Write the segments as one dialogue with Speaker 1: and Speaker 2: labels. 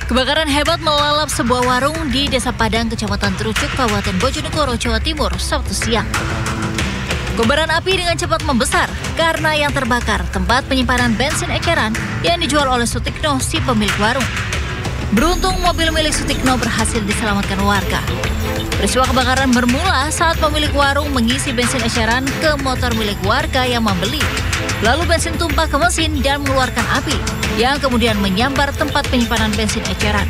Speaker 1: Kebakaran hebat melalap sebuah warung di Desa Padang, Kecamatan Terucuk, Kabupaten Bojonegoro, Jawa Timur, Sabtu siang. Kobaran api dengan cepat membesar karena yang terbakar tempat penyimpanan bensin eceran yang dijual oleh Sutikno, si pemilik warung. Beruntung mobil milik Sutikno berhasil diselamatkan warga. Peristiwa kebakaran bermula saat pemilik warung mengisi bensin eceran ke motor milik warga yang membeli. Lalu bensin tumpah ke mesin dan mengeluarkan api yang kemudian menyambar tempat penyimpanan bensin eceran.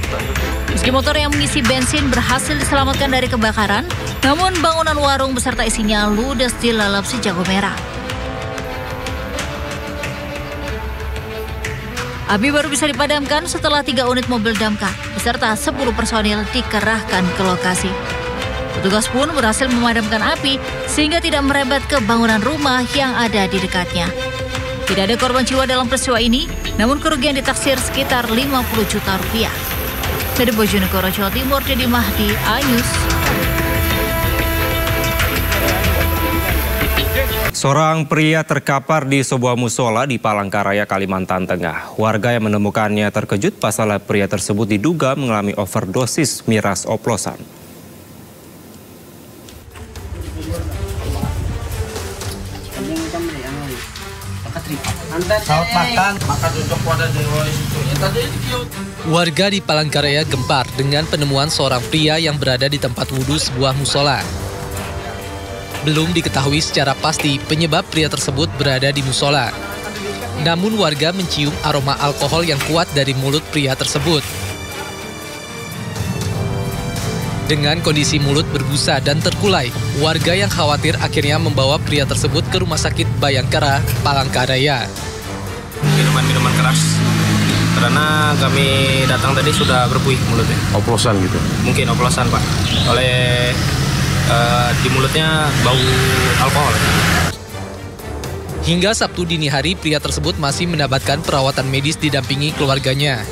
Speaker 1: Meski motor yang mengisi bensin berhasil diselamatkan dari kebakaran, namun bangunan warung beserta isinya ludes dilalap si jago merah. Api baru bisa dipadamkan setelah 3 unit mobil damkar beserta 10 personil dikerahkan ke lokasi. Petugas pun berhasil memadamkan api sehingga tidak merebet ke bangunan rumah yang ada di dekatnya. Tidak ada korban jiwa dalam peristiwa ini, namun kerugian ditaksir sekitar 50 juta rupiah. Dari Bojonegoro, Jawa Timur, Dedi Mahdi, iNews.
Speaker 2: Seorang pria terkapar di sebuah musola di Palangkaraya, Kalimantan Tengah. Warga yang menemukannya terkejut pasalnya pria tersebut diduga mengalami overdosis miras oplosan.
Speaker 3: Warga di Palangkaraya gempar dengan penemuan seorang pria yang berada di tempat wudhu sebuah musola. Belum diketahui secara pasti penyebab pria tersebut berada di musola. Namun warga mencium aroma alkohol yang kuat dari mulut pria tersebut. Dengan kondisi mulut berbusa dan terkulai, warga yang khawatir akhirnya membawa pria tersebut ke Rumah Sakit Bayangkara, Palangkaraya.
Speaker 4: Minuman keras, karena kami datang tadi sudah berbuih mulutnya.
Speaker 5: Oplosan gitu?
Speaker 4: Mungkin oplosan, Pak. Oleh di mulutnya bau alkohol.
Speaker 3: Hingga Sabtu dini hari, pria tersebut masih mendapatkan perawatan medis didampingi keluarganya.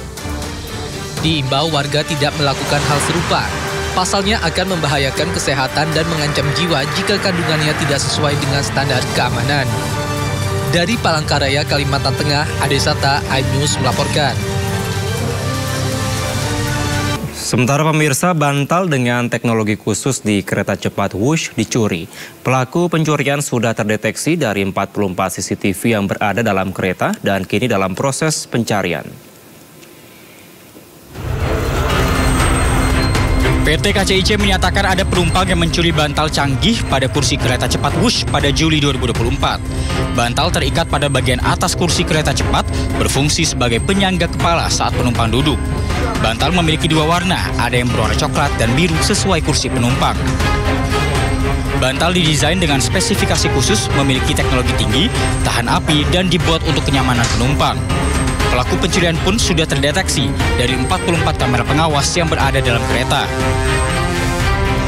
Speaker 3: Diimbau warga tidak melakukan hal serupa. Pasalnya akan membahayakan kesehatan dan mengancam jiwa jika kandungannya tidak sesuai dengan standar keamanan. Dari Palangkaraya, Kalimantan Tengah, Adesata, iNews melaporkan.
Speaker 2: Sementara pemirsa, bantal dengan teknologi khusus di kereta cepat Wush dicuri. Pelaku pencurian sudah terdeteksi dari 44 CCTV yang berada dalam kereta dan kini dalam proses pencarian.
Speaker 6: PT KCIC menyatakan ada penumpang yang mencuri bantal canggih pada kursi kereta cepat Wush pada Juli 2024. Bantal terikat pada bagian atas kursi kereta cepat berfungsi sebagai penyangga kepala saat penumpang duduk. Bantal memiliki 2 warna, ada yang berwarna coklat dan biru sesuai kursi penumpang. Bantal didesain dengan spesifikasi khusus, memiliki teknologi tinggi, tahan api, dan dibuat untuk kenyamanan penumpang. Pelaku pencurian pun sudah terdeteksi dari 44 kamera pengawas yang berada dalam kereta.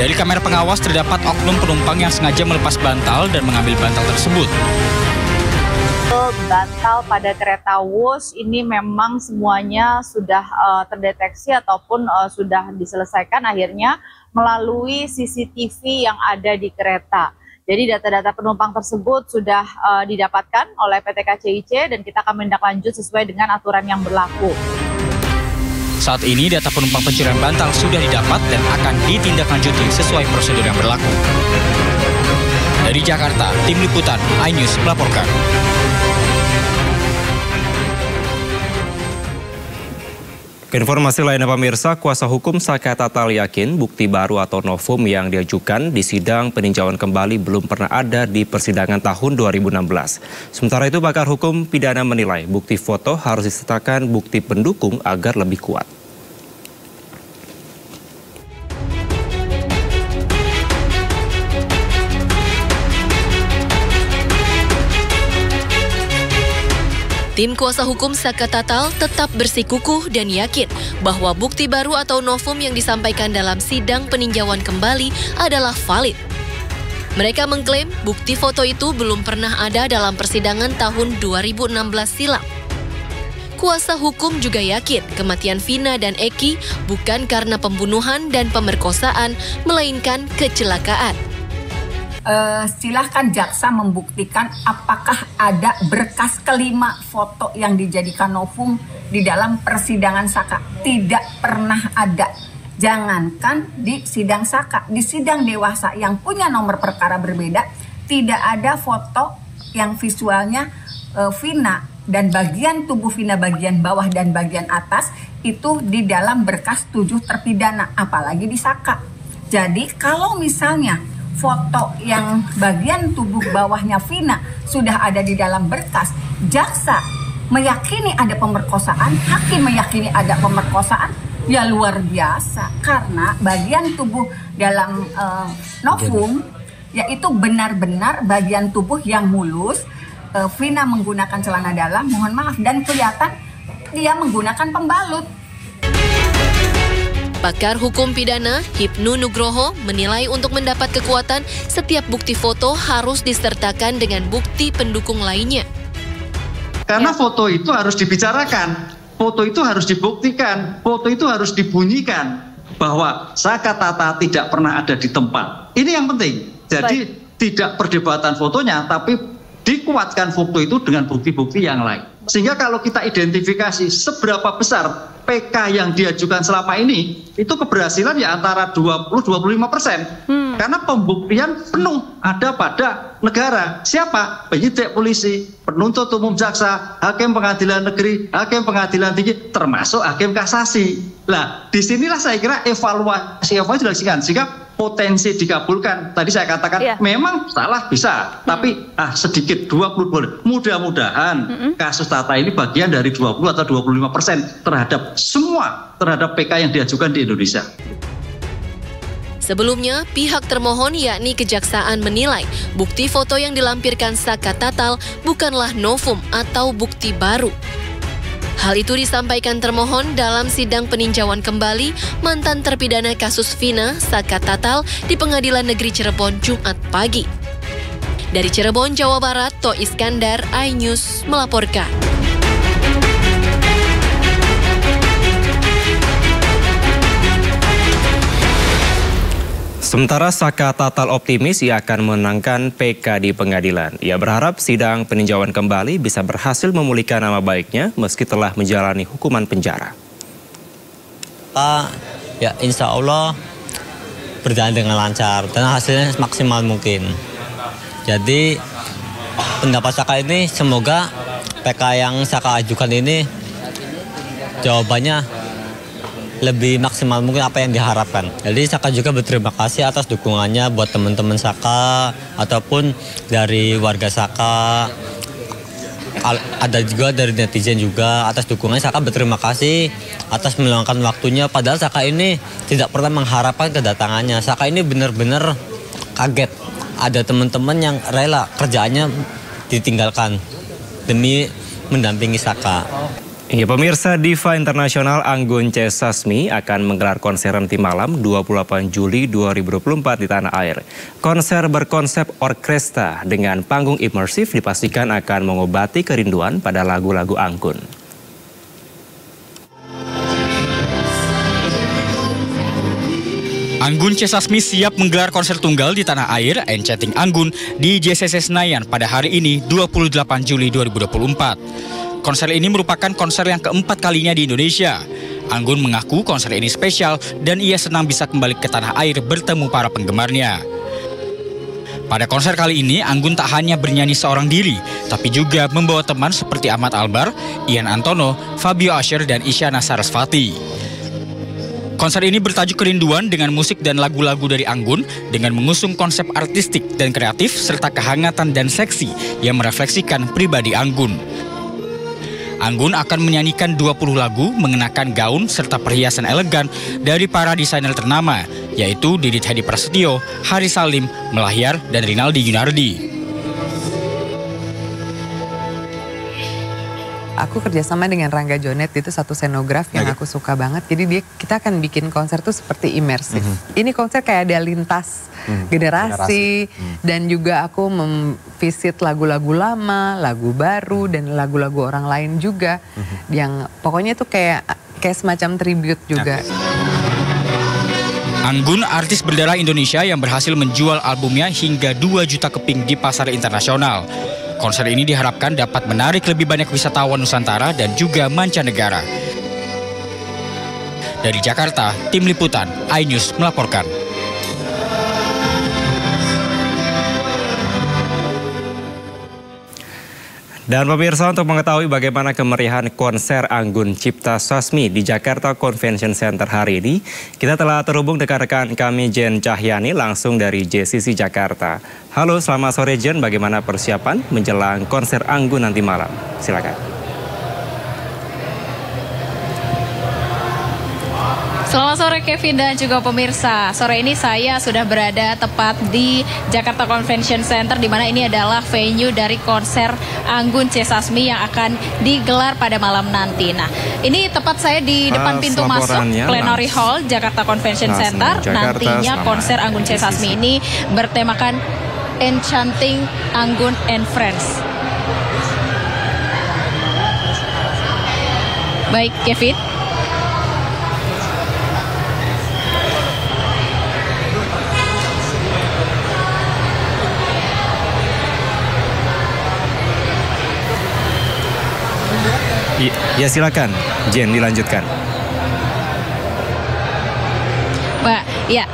Speaker 6: Dari kamera pengawas terdapat oknum penumpang yang sengaja melepas bantal dan mengambil bantal tersebut.
Speaker 7: Bantal pada kereta Wush ini memang semuanya sudah terdeteksi ataupun sudah diselesaikan akhirnya melalui CCTV yang ada di kereta. Jadi data-data penumpang tersebut sudah didapatkan oleh PT KCIC dan kita akan menindaklanjut sesuai dengan aturan yang berlaku.
Speaker 6: Saat ini data penumpang pencurian bantal sudah didapat dan akan ditindaklanjuti sesuai prosedur yang berlaku. Dari Jakarta, Tim Liputan iNews melaporkan.
Speaker 2: Informasi lainnya pemirsa, kuasa hukum Saka Tatal yakin bukti baru atau novum yang diajukan di sidang peninjauan kembali belum pernah ada di persidangan tahun 2016. Sementara itu pakar hukum pidana menilai bukti foto harus disertakan bukti pendukung agar lebih kuat.
Speaker 8: Tim kuasa hukum Saka Tatal tetap bersikukuh dan yakin bahwa bukti baru atau novum yang disampaikan dalam sidang peninjauan kembali adalah valid. Mereka mengklaim bukti foto itu belum pernah ada dalam persidangan tahun 2016 silam. Kuasa hukum juga yakin kematian Vina dan Eki bukan karena pembunuhan dan pemerkosaan, melainkan kecelakaan.
Speaker 5: Silahkan jaksa membuktikan apakah ada berkas kelima foto yang dijadikan novum di dalam persidangan Saka. Tidak pernah ada. Jangankan di sidang Saka, di sidang dewasa yang punya nomor perkara berbeda, tidak ada foto yang visualnya Vina dan bagian tubuh Vina bagian bawah dan bagian atas itu di dalam berkas 7 terpidana, apalagi di Saka. Jadi kalau misalnya foto yang bagian tubuh bawahnya Vina sudah ada di dalam berkas, jaksa meyakini ada pemerkosaan, hakim meyakini ada pemerkosaan, ya luar biasa. Karena bagian tubuh dalam novum yaitu benar-benar bagian tubuh yang mulus. Vina menggunakan celana dalam, mohon maaf, dan kelihatan dia menggunakan pembalut.
Speaker 8: Pakar hukum pidana Hipnu Nugroho menilai untuk mendapat kekuatan, setiap bukti foto harus disertakan dengan bukti pendukung lainnya.
Speaker 9: Karena foto itu harus dibicarakan, foto itu harus dibuktikan, foto itu harus dibunyikan bahwa Saka Tata tidak pernah ada di tempat. Ini yang penting. Jadi tidak perdebatan fotonya, tapi dikuatkan foto itu dengan bukti-bukti yang lain. Sehingga kalau kita identifikasi seberapa besar PK yang diajukan selama ini, itu keberhasilan ya antara 20-25%. Karena pembuktian penuh ada pada negara. Siapa? Penyidik polisi, penuntut umum jaksa, hakim pengadilan negeri, hakim pengadilan tinggi, termasuk hakim kasasi. Nah, disinilah saya kira evaluasi dilakukan. Sehingga potensi dikabulkan, tadi saya katakan memang salah bisa, tapi sedikit 20 boleh. Mudah-mudahan kasus Tata ini bagian dari 20 atau 25% terhadap PK yang diajukan di Indonesia.
Speaker 8: Sebelumnya, pihak termohon yakni kejaksaan menilai bukti foto yang dilampirkan Saka Tatal bukanlah novum atau bukti baru. Hal itu disampaikan termohon dalam sidang peninjauan kembali mantan terpidana kasus Vina Saka Tatal di Pengadilan Negeri Cirebon Jumat pagi. Dari Cirebon, Jawa Barat, To Iskandar, iNews melaporkan.
Speaker 2: Sementara Saka Tatal optimis ia akan menangkan PK di pengadilan. Ia berharap sidang peninjauan kembali bisa berhasil memulihkan nama baiknya meski telah menjalani hukuman penjara.
Speaker 10: Ya insya Allah berjalan dengan lancar dan hasilnya maksimal mungkin. Jadi pendapat Saka ini semoga PK yang Saka ajukan ini jawabannya lebih maksimal mungkin apa yang diharapkan. Jadi Saka juga berterima kasih atas dukungannya buat teman-teman Saka ataupun dari warga Saka. Ada juga dari netizen juga atas dukungannya. Saka berterima kasih atas meluangkan waktunya. Padahal Saka ini tidak pernah mengharapkan kedatangannya. Saka ini benar-benar kaget. Ada teman-teman yang rela kerjaannya ditinggalkan demi mendampingi Saka.
Speaker 2: Ya, pemirsa, diva internasional Anggun C. Sasmi akan menggelar konser nanti malam 28 Juli 2024 di tanah air. Konser berkonsep orkestra dengan panggung imersif dipastikan akan mengobati kerinduan pada lagu-lagu Anggun.
Speaker 6: Anggun C. Sasmi siap menggelar konser tunggal di tanah air Enchanting Anggun di JCC Senayan pada hari ini 28 Juli 2024. Konser ini merupakan konser yang keempat kalinya di Indonesia. Anggun mengaku konser ini spesial dan ia senang bisa kembali ke tanah air bertemu para penggemarnya. Pada konser kali ini, Anggun tak hanya bernyanyi seorang diri, tapi juga membawa teman seperti Ahmad Albar, Ian Antono, Fabio Asher, dan Isyana Sarasvati. Konser ini bertajuk Kerinduan dengan musik dan lagu-lagu dari Anggun dengan mengusung konsep artistik dan kreatif serta kehangatan dan seksi yang merefleksikan pribadi Anggun. Anggun akan menyanyikan 20 lagu mengenakan gaun serta perhiasan elegan dari para desainer ternama, yaitu Didit Hedi Prasetyo, Hari Salim, Melahyar, dan Rinaldi Yunardi.
Speaker 11: Aku kerjasama dengan Rangga Jonet, itu satu scenograf yang aku suka banget. Jadi kita akan bikin konser tuh seperti imersif. Ini konser kayak ada lintas generasi. Dan juga aku memvisit lagu-lagu lama, lagu baru, dan lagu-lagu orang lain juga. Yang pokoknya itu kayak semacam tribute juga.
Speaker 6: Anggun, artis berdarah Indonesia yang berhasil menjual albumnya hingga 2 juta keping di pasar internasional. Konser ini diharapkan dapat menarik lebih banyak wisatawan Nusantara dan juga mancanegara. Dari Jakarta, Tim Liputan iNews melaporkan.
Speaker 2: Dan pemirsa, untuk mengetahui bagaimana kemeriahan konser Anggun Cipta Sasmi di Jakarta Convention Center hari ini, kita telah terhubung dengan rekan kami Jen Cahyani langsung dari JCC Jakarta. Halo, selamat sore Jen, bagaimana persiapan menjelang konser Anggun nanti malam? Silakan.
Speaker 12: Selamat sore Kevin dan juga pemirsa. Sore ini saya sudah berada tepat di Jakarta Convention Center, di mana ini adalah venue dari konser Anggun C. Sasmi yang akan digelar pada malam nanti. Nah, ini tepat saya di depan pintu masuk Plenary Hall Jakarta Convention Center. Nantinya konser Anggun C. Sasmi ini bertemakan Enchanting Anggun and Friends. Baik, Kevin.
Speaker 2: Ya silakan, Jen, dilanjutkan.
Speaker 12: Mbak, ya.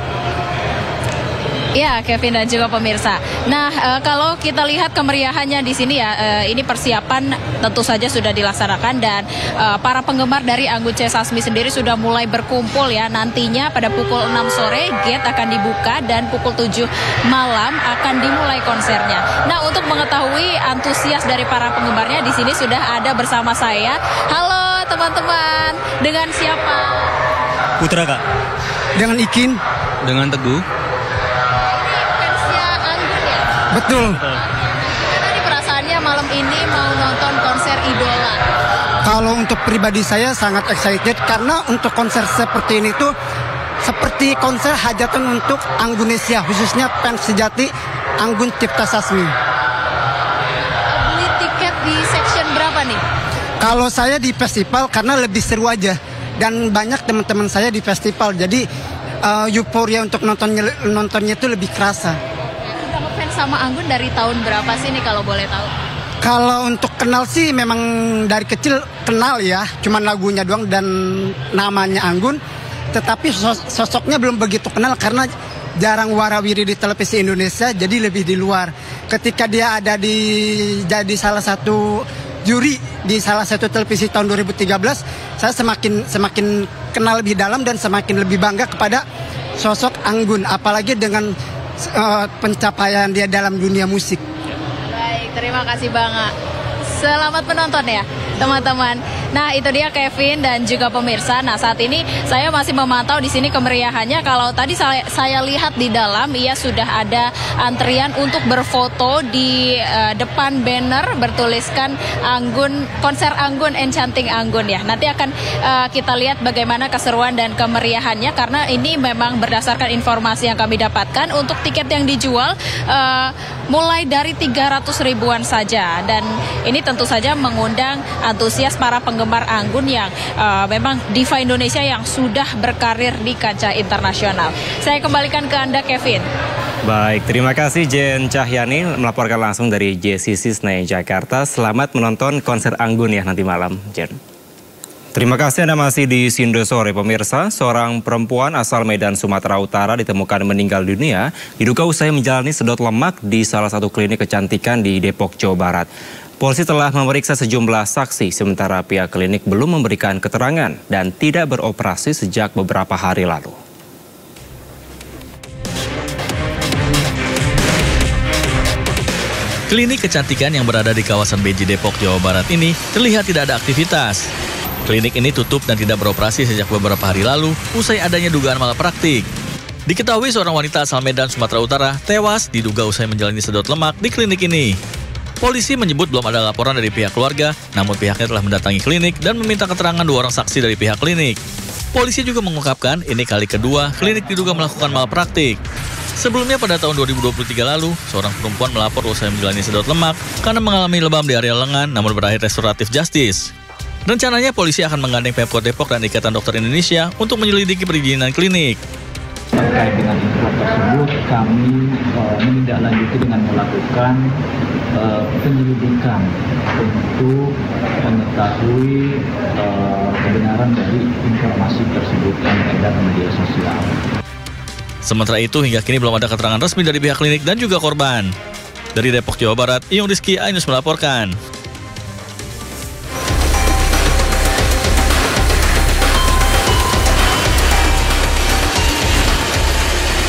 Speaker 12: Ya, Kevin dan juga pemirsa. Nah, kalau kita lihat kemeriahannya di sini ya, ini persiapan tentu saja sudah dilaksanakan dan para penggemar dari Anggun C. Sasmi sendiri sudah mulai berkumpul ya. Nantinya pada pukul 6 sore gate akan dibuka dan pukul 7 malam akan dimulai konsernya. Nah, untuk mengetahui antusias dari para penggemarnya di sini sudah ada bersama saya. Halo teman-teman, dengan siapa?
Speaker 13: Putra, Kak. Dengan Ikin. Dengan Teguh. Betul.
Speaker 12: Tadi perasaannya malam ini mau nonton konser idola.
Speaker 13: Kalau untuk pribadi saya sangat excited karena untuk konser seperti ini tuh seperti konser hajatan untuk Anggunesia, khususnya fans sejati Anggun Cipta Sasmi.
Speaker 12: Beli tiket di section berapa nih?
Speaker 13: Kalau saya di festival karena lebih seru aja dan banyak teman-teman saya di festival, jadi euforia untuk nontonnya itu lebih kerasa.
Speaker 12: Sama Anggun dari tahun berapa sih nih kalau boleh tahu?
Speaker 13: Kalau untuk kenal sih memang dari kecil kenal ya, cuman lagunya doang dan namanya Anggun. Tetapi sosoknya belum begitu kenal karena jarang warawiri di televisi Indonesia, jadi lebih di luar. Ketika dia ada jadi salah satu juri di salah satu televisi tahun 2013, saya semakin kenal lebih dalam dan semakin lebih bangga kepada sosok Anggun, apalagi dengan pencapaian dia dalam dunia musik.
Speaker 12: Baik, terima kasih banget. Selamat menonton ya teman-teman. Nah, itu dia Kevin dan juga pemirsa. Nah, saat ini saya masih memantau di sini kemeriahannya. Kalau tadi saya lihat di dalam, ia sudah ada antrian untuk berfoto di depan banner bertuliskan Anggun, konser Anggun Enchanting Anggun ya. Nanti akan kita lihat bagaimana keseruan dan kemeriahannya karena ini memang berdasarkan informasi yang kami dapatkan untuk tiket yang dijual mulai dari 300 ribuan saja dan ini tentu saja mengundang antusias para penggemar Anggun yang memang diva Indonesia yang sudah berkarir di kancah internasional. Saya kembalikan ke Anda, Kevin.
Speaker 2: Baik, terima kasih Jen Cahyani melaporkan langsung dari JCC Senayan Jakarta. Selamat menonton konser Anggun ya nanti malam, Jen. Terima kasih Anda masih di Sindo Sore pemirsa. Seorang perempuan asal Medan, Sumatera Utara ditemukan meninggal dunia diduga usai menjalani sedot lemak di salah satu klinik kecantikan di Depok, Jawa Barat. Polisi telah memeriksa sejumlah saksi sementara pihak klinik belum memberikan keterangan dan tidak beroperasi sejak beberapa hari lalu.
Speaker 14: Klinik kecantikan yang berada di kawasan Beji, Depok, Jawa Barat ini terlihat tidak ada aktivitas. Klinik ini tutup dan tidak beroperasi sejak beberapa hari lalu usai adanya dugaan malapraktik. Diketahui seorang wanita asal Medan, Sumatera Utara tewas diduga usai menjalani sedot lemak di klinik ini. Polisi menyebut belum ada laporan dari pihak keluarga, namun pihaknya telah mendatangi klinik dan meminta keterangan 2 orang saksi dari pihak klinik. Polisi juga mengungkapkan ini kali kedua klinik diduga melakukan malapraktik. Sebelumnya pada tahun 2023 lalu, seorang perempuan melapor usai menjalani sedot lemak karena mengalami lebam di area lengan namun berakhir restoratif justice. Rencananya polisi akan menggandeng Pemkot Depok dan Ikatan Dokter Indonesia untuk menyelidiki perizinan klinik.
Speaker 15: Terkait dengan info tersebut, kami menindaklanjuti dengan melakukan penyelidikan untuk mengetahui kebenaran dari informasi tersebut yang beredar di media sosial.
Speaker 14: Sementara itu, hingga kini belum ada keterangan resmi dari pihak klinik dan juga korban. Dari Depok, Jawa Barat, Iyung Rizky, Ainus melaporkan.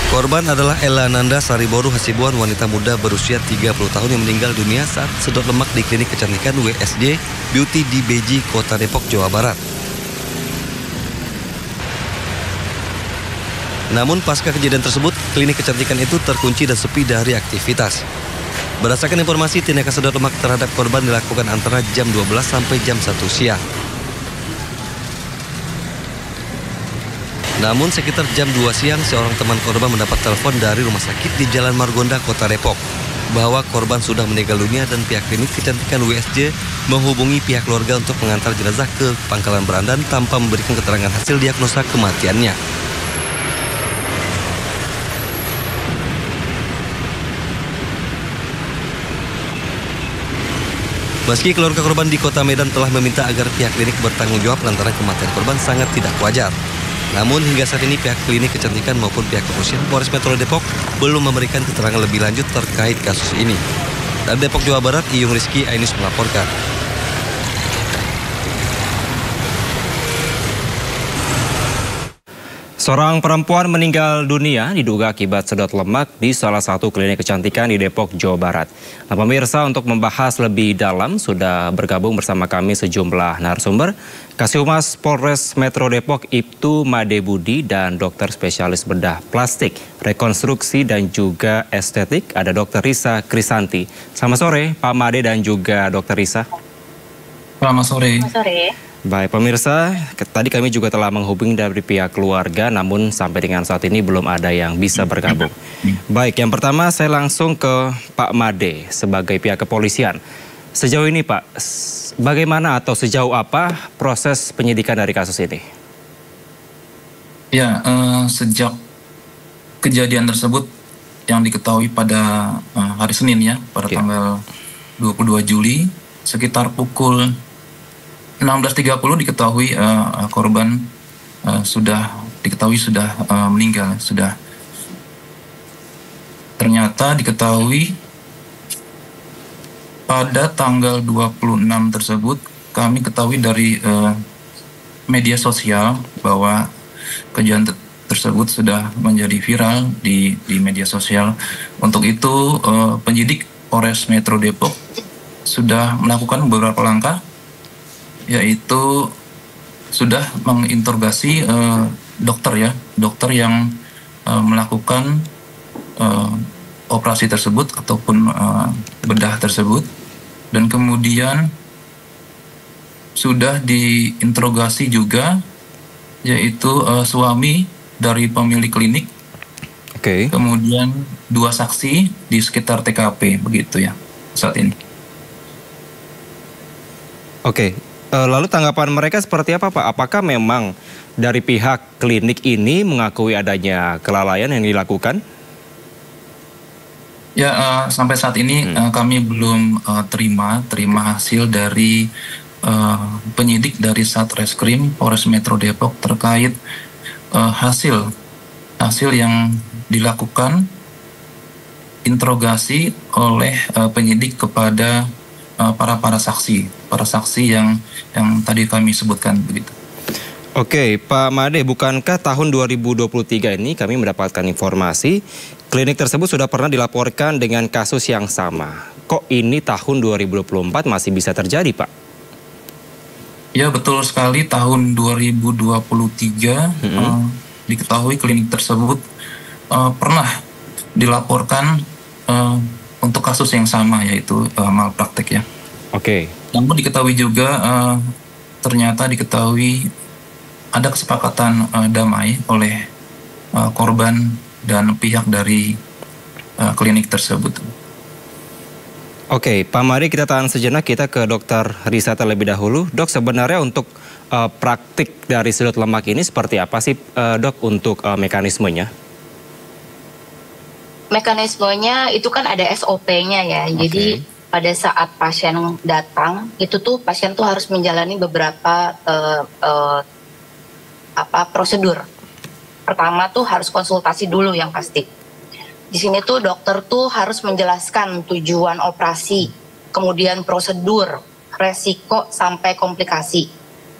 Speaker 16: Korban adalah Ella Nanda Sariboru Hasibuan, wanita muda berusia 30 tahun yang meninggal dunia saat sedot lemak di klinik kecantikan WSJ Beauty di Beji, Kota Depok, Jawa Barat. Namun pasca kejadian tersebut, klinik kecantikan itu terkunci dan sepi dari aktivitas. Berdasarkan informasi, tindakan sedot lemak terhadap korban dilakukan antara jam 12 sampai jam 1 siang. Namun sekitar jam 2 siang, seorang teman korban mendapat telepon dari rumah sakit di Jalan Margonda, Kota Depok, bahwa korban sudah meninggal dunia dan pihak klinik kecantikan WSJ menghubungi pihak keluarga untuk mengantar jenazah ke Pangkalan Berandan tanpa memberikan keterangan hasil diagnosa kematiannya. Meski keluarga korban di Kota Medan telah meminta agar pihak klinik bertanggung jawab lantaran kematian korban sangat tidak wajar. Namun hingga saat ini pihak klinik kecantikan maupun pihak kepolisian Polres Metro Depok belum memberikan keterangan lebih lanjut terkait kasus ini. Dari Depok, Jawa Barat, Iyung Rizky, Ainus melaporkan.
Speaker 2: Seorang perempuan meninggal dunia diduga akibat sedot lemak di salah satu klinik kecantikan di Depok, Jawa Barat. Nah, pemirsa, untuk membahas lebih dalam sudah bergabung bersama kami sejumlah narasumber. Kasihumas Polres Metro Depok Ibtu Made Budi dan dokter spesialis bedah plastik, rekonstruksi dan juga estetik ada Dr. Risa Krisanti. Selamat sore Pak Made dan juga Dr. Risa.
Speaker 17: Selamat sore.
Speaker 12: Selamat sore.
Speaker 2: Baik pemirsa, tadi kami juga telah menghubungi dari pihak keluarga, namun sampai dengan saat ini belum ada yang bisa bergabung. Baik, yang pertama saya langsung ke Pak Made sebagai pihak kepolisian. Sejauh ini Pak, bagaimana atau sejauh apa proses penyidikan dari kasus ini?
Speaker 17: Ya, sejak kejadian tersebut yang diketahui pada hari Senin ya, pada tanggal 22 Juli, sekitar pukul 16.30 diketahui korban sudah meninggal. Ternyata diketahui pada tanggal 26 tersebut kami ketahui dari media sosial bahwa kejadian tersebut sudah menjadi viral di media sosial. Untuk itu penyidik Polres Metro Depok sudah melakukan beberapa langkah, yaitu sudah menginterogasi dokter yang melakukan operasi tersebut ataupun bedah tersebut, dan kemudian sudah diinterogasi juga yaitu suami dari pemilik klinik, kemudian 2 saksi di sekitar TKP, begitu ya saat ini.
Speaker 2: Lalu tanggapan mereka seperti apa Pak? Apakah memang dari pihak klinik ini mengakui adanya kelalaian yang dilakukan?
Speaker 17: Ya, sampai saat ini kami belum terima hasil dari penyidik dari Satreskrim Polres Metro Depok terkait hasil yang dilakukan interogasi oleh penyidik kepada para saksi yang tadi kami sebutkan begitu.
Speaker 2: Oke, Pak Made, bukankah tahun 2023 ini kami mendapatkan informasi klinik tersebut sudah pernah dilaporkan dengan kasus yang sama? Kok ini tahun 2024 masih bisa terjadi, Pak?
Speaker 17: Ya, betul sekali, tahun 2023 diketahui klinik tersebut pernah dilaporkan untuk kasus yang sama, yaitu malpraktek ya. Namun diketahui juga ternyata ada kesepakatan damai oleh korban dan pihak dari klinik tersebut.
Speaker 2: Pak Made, kita tahan sejenak, kita ke Dokter Risa terlebih dahulu. Dok, sebenarnya untuk praktik dari sedot lemak ini seperti apa sih Dok untuk mekanismenya?
Speaker 18: mekanismenya itu kan ada SOP-nya ya. Jadi pada saat pasien datang itu tuh pasien tuh harus menjalani beberapa prosedur. Pertama tuh harus konsultasi dulu yang pasti. Di sini tuh dokter tuh harus menjelaskan tujuan operasi, kemudian prosedur, resiko sampai komplikasi.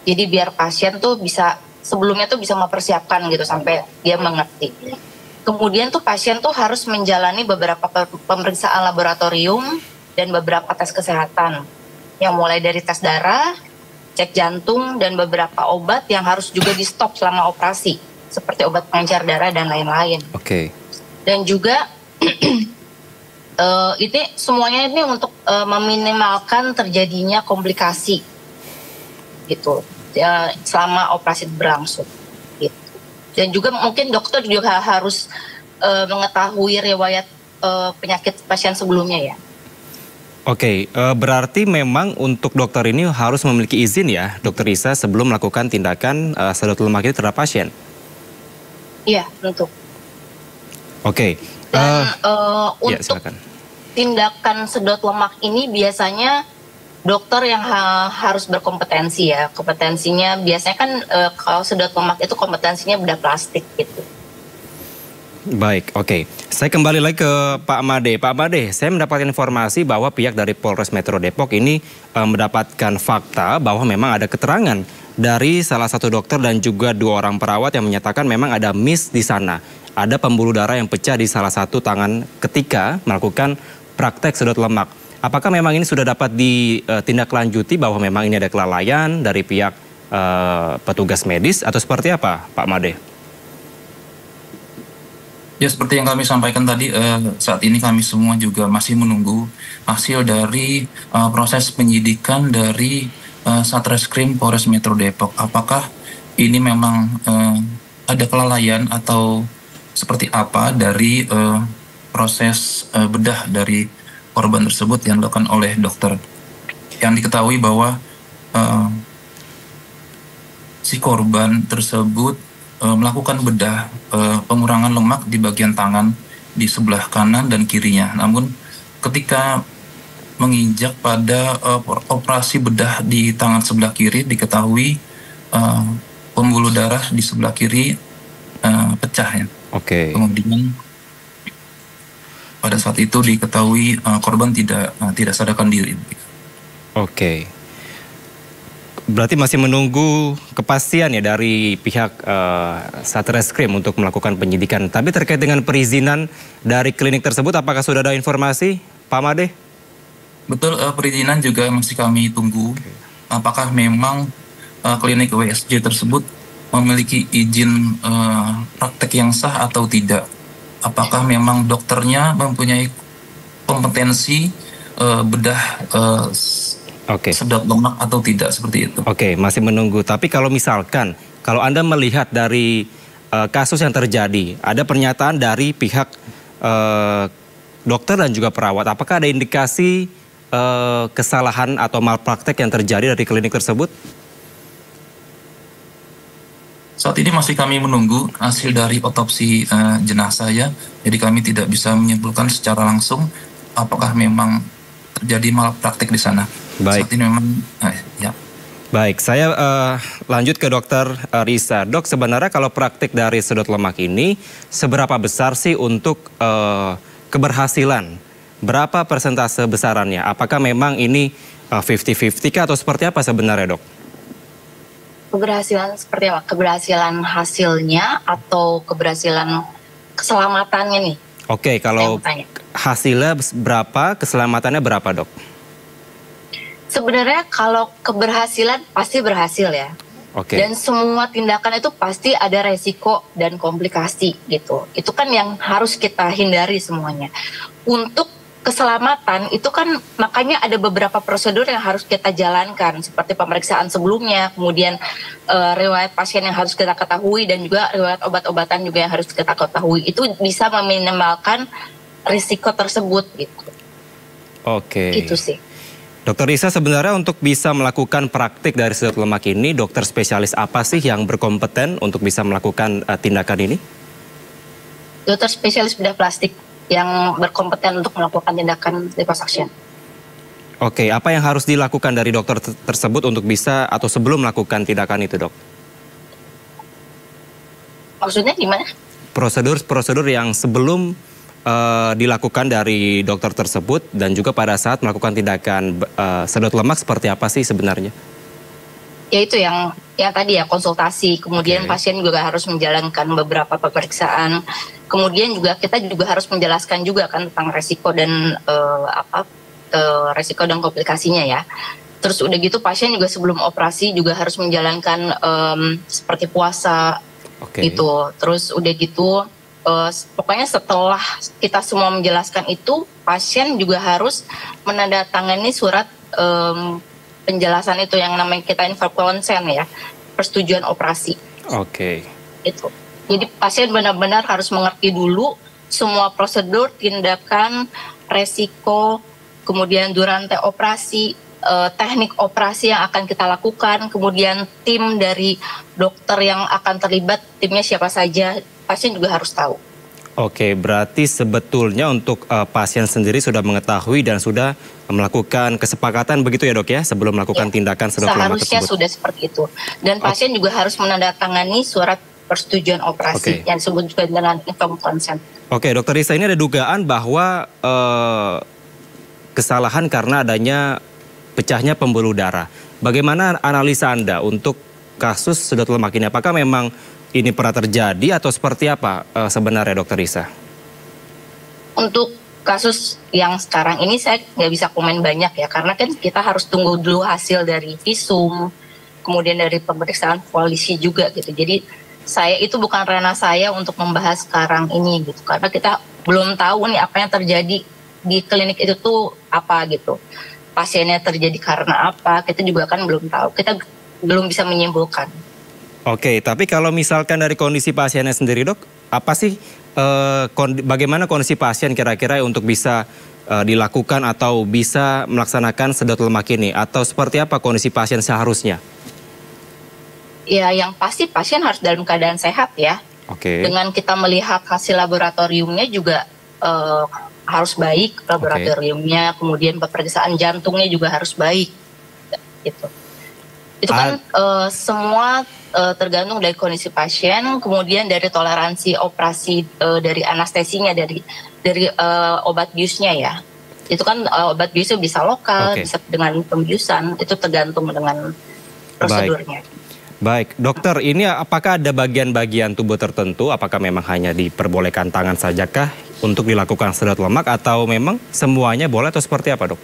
Speaker 18: Jadi biar pasien tuh bisa sebelumnya tuh bisa mempersiapkan gitu sampai dia mengerti. Kemudian tuh pasien tuh harus menjalani beberapa pemeriksaan laboratorium dan beberapa tes kesehatan. Yang mulai dari tes darah, cek jantung, dan beberapa obat yang harus juga di stop selama operasi. Seperti obat pengencer darah dan lain-lain. Dan juga ini semuanya ini untuk meminimalkan terjadinya komplikasi gitu selama operasi berlangsung gitu. Dan juga mungkin dokter juga harus mengetahui riwayat penyakit pasien sebelumnya ya.
Speaker 2: Berarti memang untuk dokter ini harus memiliki izin ya, Dokter Risa, sebelum melakukan tindakan sedot lemak ini terhadap pasien?
Speaker 18: Iya, tentu.
Speaker 2: Dan
Speaker 18: untuk tindakan sedot lemak ini biasanya dokter yang harus berkompetensi ya. Kompetensinya biasanya kan kalau sedot lemak itu kompetensinya bedah plastik gitu.
Speaker 2: Saya kembali lagi ke Pak Made. Pak Made, saya mendapatkan informasi bahwa pihak dari Polres Metro Depok ini mendapatkan fakta bahwa memang ada keterangan dari salah satu dokter dan juga 2 orang perawat yang menyatakan memang ada miss di sana. Ada pembuluh darah yang pecah di salah satu tangan ketika melakukan praktek sedot lemak. Apakah memang ini sudah dapat ditindaklanjuti bahwa memang ini ada kelalaian dari pihak petugas medis atau seperti apa, Pak Made?
Speaker 17: Ya, seperti yang kami sampaikan tadi, saat ini kami semua juga masih menunggu hasil dari proses penyidikan dari Satreskrim Polres Metro Depok. Apakah ini memang ada kelalaian atau seperti apa dari proses bedah dari korban tersebut yang dilakukan oleh dokter. Yang diketahui bahwa si korban tersebut melakukan bedah pengurangan lemak di bagian tangan di sebelah kanan dan kirinya. Namun ketika menginjak pada operasi bedah di tangan sebelah kiri, diketahui pembuluh darah di sebelah kiri pecah ya. Kemudian pada saat itu diketahui korban tidak sadarkan diri.
Speaker 2: Berarti masih menunggu kepastian ya dari pihak Satreskrim untuk melakukan penyidikan. Tapi terkait dengan perizinan dari klinik tersebut, apakah sudah ada informasi, Pak Made?
Speaker 17: Betul, perizinan juga masih kami tunggu. Apakah memang klinik WSJ tersebut memiliki izin praktek yang sah atau tidak? Apakah memang dokternya mempunyai kompetensi bedah sedot lemak atau tidak, seperti itu?
Speaker 2: Masih menunggu. Tapi kalau misalkan, kalau Anda melihat dari kasus yang terjadi, ada pernyataan dari pihak dokter dan juga perawat, apakah ada indikasi kesalahan atau malpraktek yang terjadi dari klinik tersebut?
Speaker 17: Saat ini masih kami menunggu hasil dari otopsi jenazah ya. Jadi kami tidak bisa menyimpulkan secara langsung apakah memang terjadi malpraktek di sana. Saat ini memang ya.
Speaker 2: Saya lanjut ke Dokter Risa. Dok, sebenarnya kalau praktik dari sedot lemak ini seberapa besar sih untuk keberhasilan? Berapa persentase besarannya? Apakah memang ini 50-50 kah atau seperti apa sebenarnya, Dok?
Speaker 18: Keberhasilan seperti apa? Keberhasilan hasilnya atau keberhasilan keselamatannya nih?
Speaker 2: Kalau hasilnya berapa, keselamatannya berapa, Dok?
Speaker 18: Sebenarnya kalau keberhasilan pasti berhasil ya. Dan semua tindakan itu pasti ada resiko dan komplikasi gitu. Itu kan yang harus kita hindari semuanya. Untuk keselamatan itu kan makanya ada beberapa prosedur yang harus kita jalankan, seperti pemeriksaan sebelumnya, kemudian riwayat pasien yang harus kita ketahui, dan juga riwayat obat-obatan juga yang harus kita ketahui. Itu bisa meminimalkan risiko tersebut gitu. Itu sih.
Speaker 2: Dokter Risa, sebenarnya untuk bisa melakukan praktik dari sedot lemak ini, dokter spesialis apa sih yang berkompeten untuk bisa melakukan tindakan ini?
Speaker 18: Dokter spesialis bedah plastik. yang berkompeten untuk melakukan tindakan liposuction.
Speaker 2: Oke, apa yang harus dilakukan dari dokter tersebut untuk bisa atau sebelum melakukan tindakan itu, dok?
Speaker 18: Maksudnya gimana?
Speaker 2: Prosedur yang sebelum dilakukan dari dokter tersebut dan juga pada saat melakukan tindakan sedot lemak seperti apa sih sebenarnya?
Speaker 18: Ya itu yang tadi ya, konsultasi, kemudian pasien juga harus menjalankan beberapa pemeriksaan, kemudian juga kita juga harus menjelaskan juga kan tentang resiko dan resiko dan komplikasinya ya. Terus udah gitu pasien juga sebelum operasi juga harus menjalankan seperti puasa gitu. Terus udah gitu pokoknya setelah kita semua menjelaskan itu, pasien juga harus menandatangani surat penjelasan itu yang namanya kita informed consent ya, persetujuan operasi. Itu. Jadi pasien benar-benar harus mengerti dulu semua prosedur, tindakan, resiko, kemudian durante operasi, teknik operasi yang akan kita lakukan, kemudian tim dari dokter yang akan terlibat, timnya siapa saja, pasien juga harus tahu.
Speaker 2: Oke, berarti sebetulnya untuk pasien sendiri sudah mengetahui dan sudah melakukan kesepakatan begitu ya, dok ya, sebelum melakukan tindakan sedot lemak tersebut.
Speaker 18: Seharusnya sudah seperti itu. Dan pasien juga harus menandatangani surat persetujuan operasi yang disebut juga dengan informed consent.
Speaker 2: Oke, dokter Risa, ini ada dugaan bahwa kesalahan karena adanya pecahnya pembuluh darah. Bagaimana analisa Anda untuk kasus sedot lemak ini? Apakah memang ini pernah terjadi atau seperti apa sebenarnya, dokter Risa?
Speaker 18: Untuk kasus yang sekarang ini saya nggak bisa komen banyak ya, karena kan kita harus tunggu dulu hasil dari visum, kemudian dari pemeriksaan polisi juga gitu. Jadi saya itu bukan ranah saya untuk membahas sekarang ini gitu, karena kita belum tahu nih apa yang terjadi di klinik itu tuh apa gitu. Pasiennya terjadi karena apa, kita juga kan belum tahu. Kita belum bisa menyimpulkan.
Speaker 2: Oke, tapi kalau misalkan dari kondisi pasiennya sendiri, dok, apa sih bagaimana kondisi pasien kira-kira untuk bisa dilakukan atau bisa melaksanakan sedot lemak ini, atau seperti apa kondisi pasien seharusnya?
Speaker 18: Ya, yang pasti pasien harus dalam keadaan sehat ya. Dengan kita melihat hasil laboratoriumnya juga harus baik laboratoriumnya, kemudian pemeriksaan jantungnya juga harus baik. Gitu. Itu kan semua tergantung dari kondisi pasien, kemudian dari toleransi operasi, dari anestesinya, dari obat biusnya ya. Itu kan obat biusnya bisa lokal, bisa dengan pembiusan, itu tergantung dengan prosedurnya.
Speaker 2: Baik, dokter, ini apakah ada bagian-bagian tubuh tertentu, apakah memang hanya diperbolehkan tangan sajakah untuk dilakukan sedot lemak, atau memang semuanya boleh atau seperti apa, dok?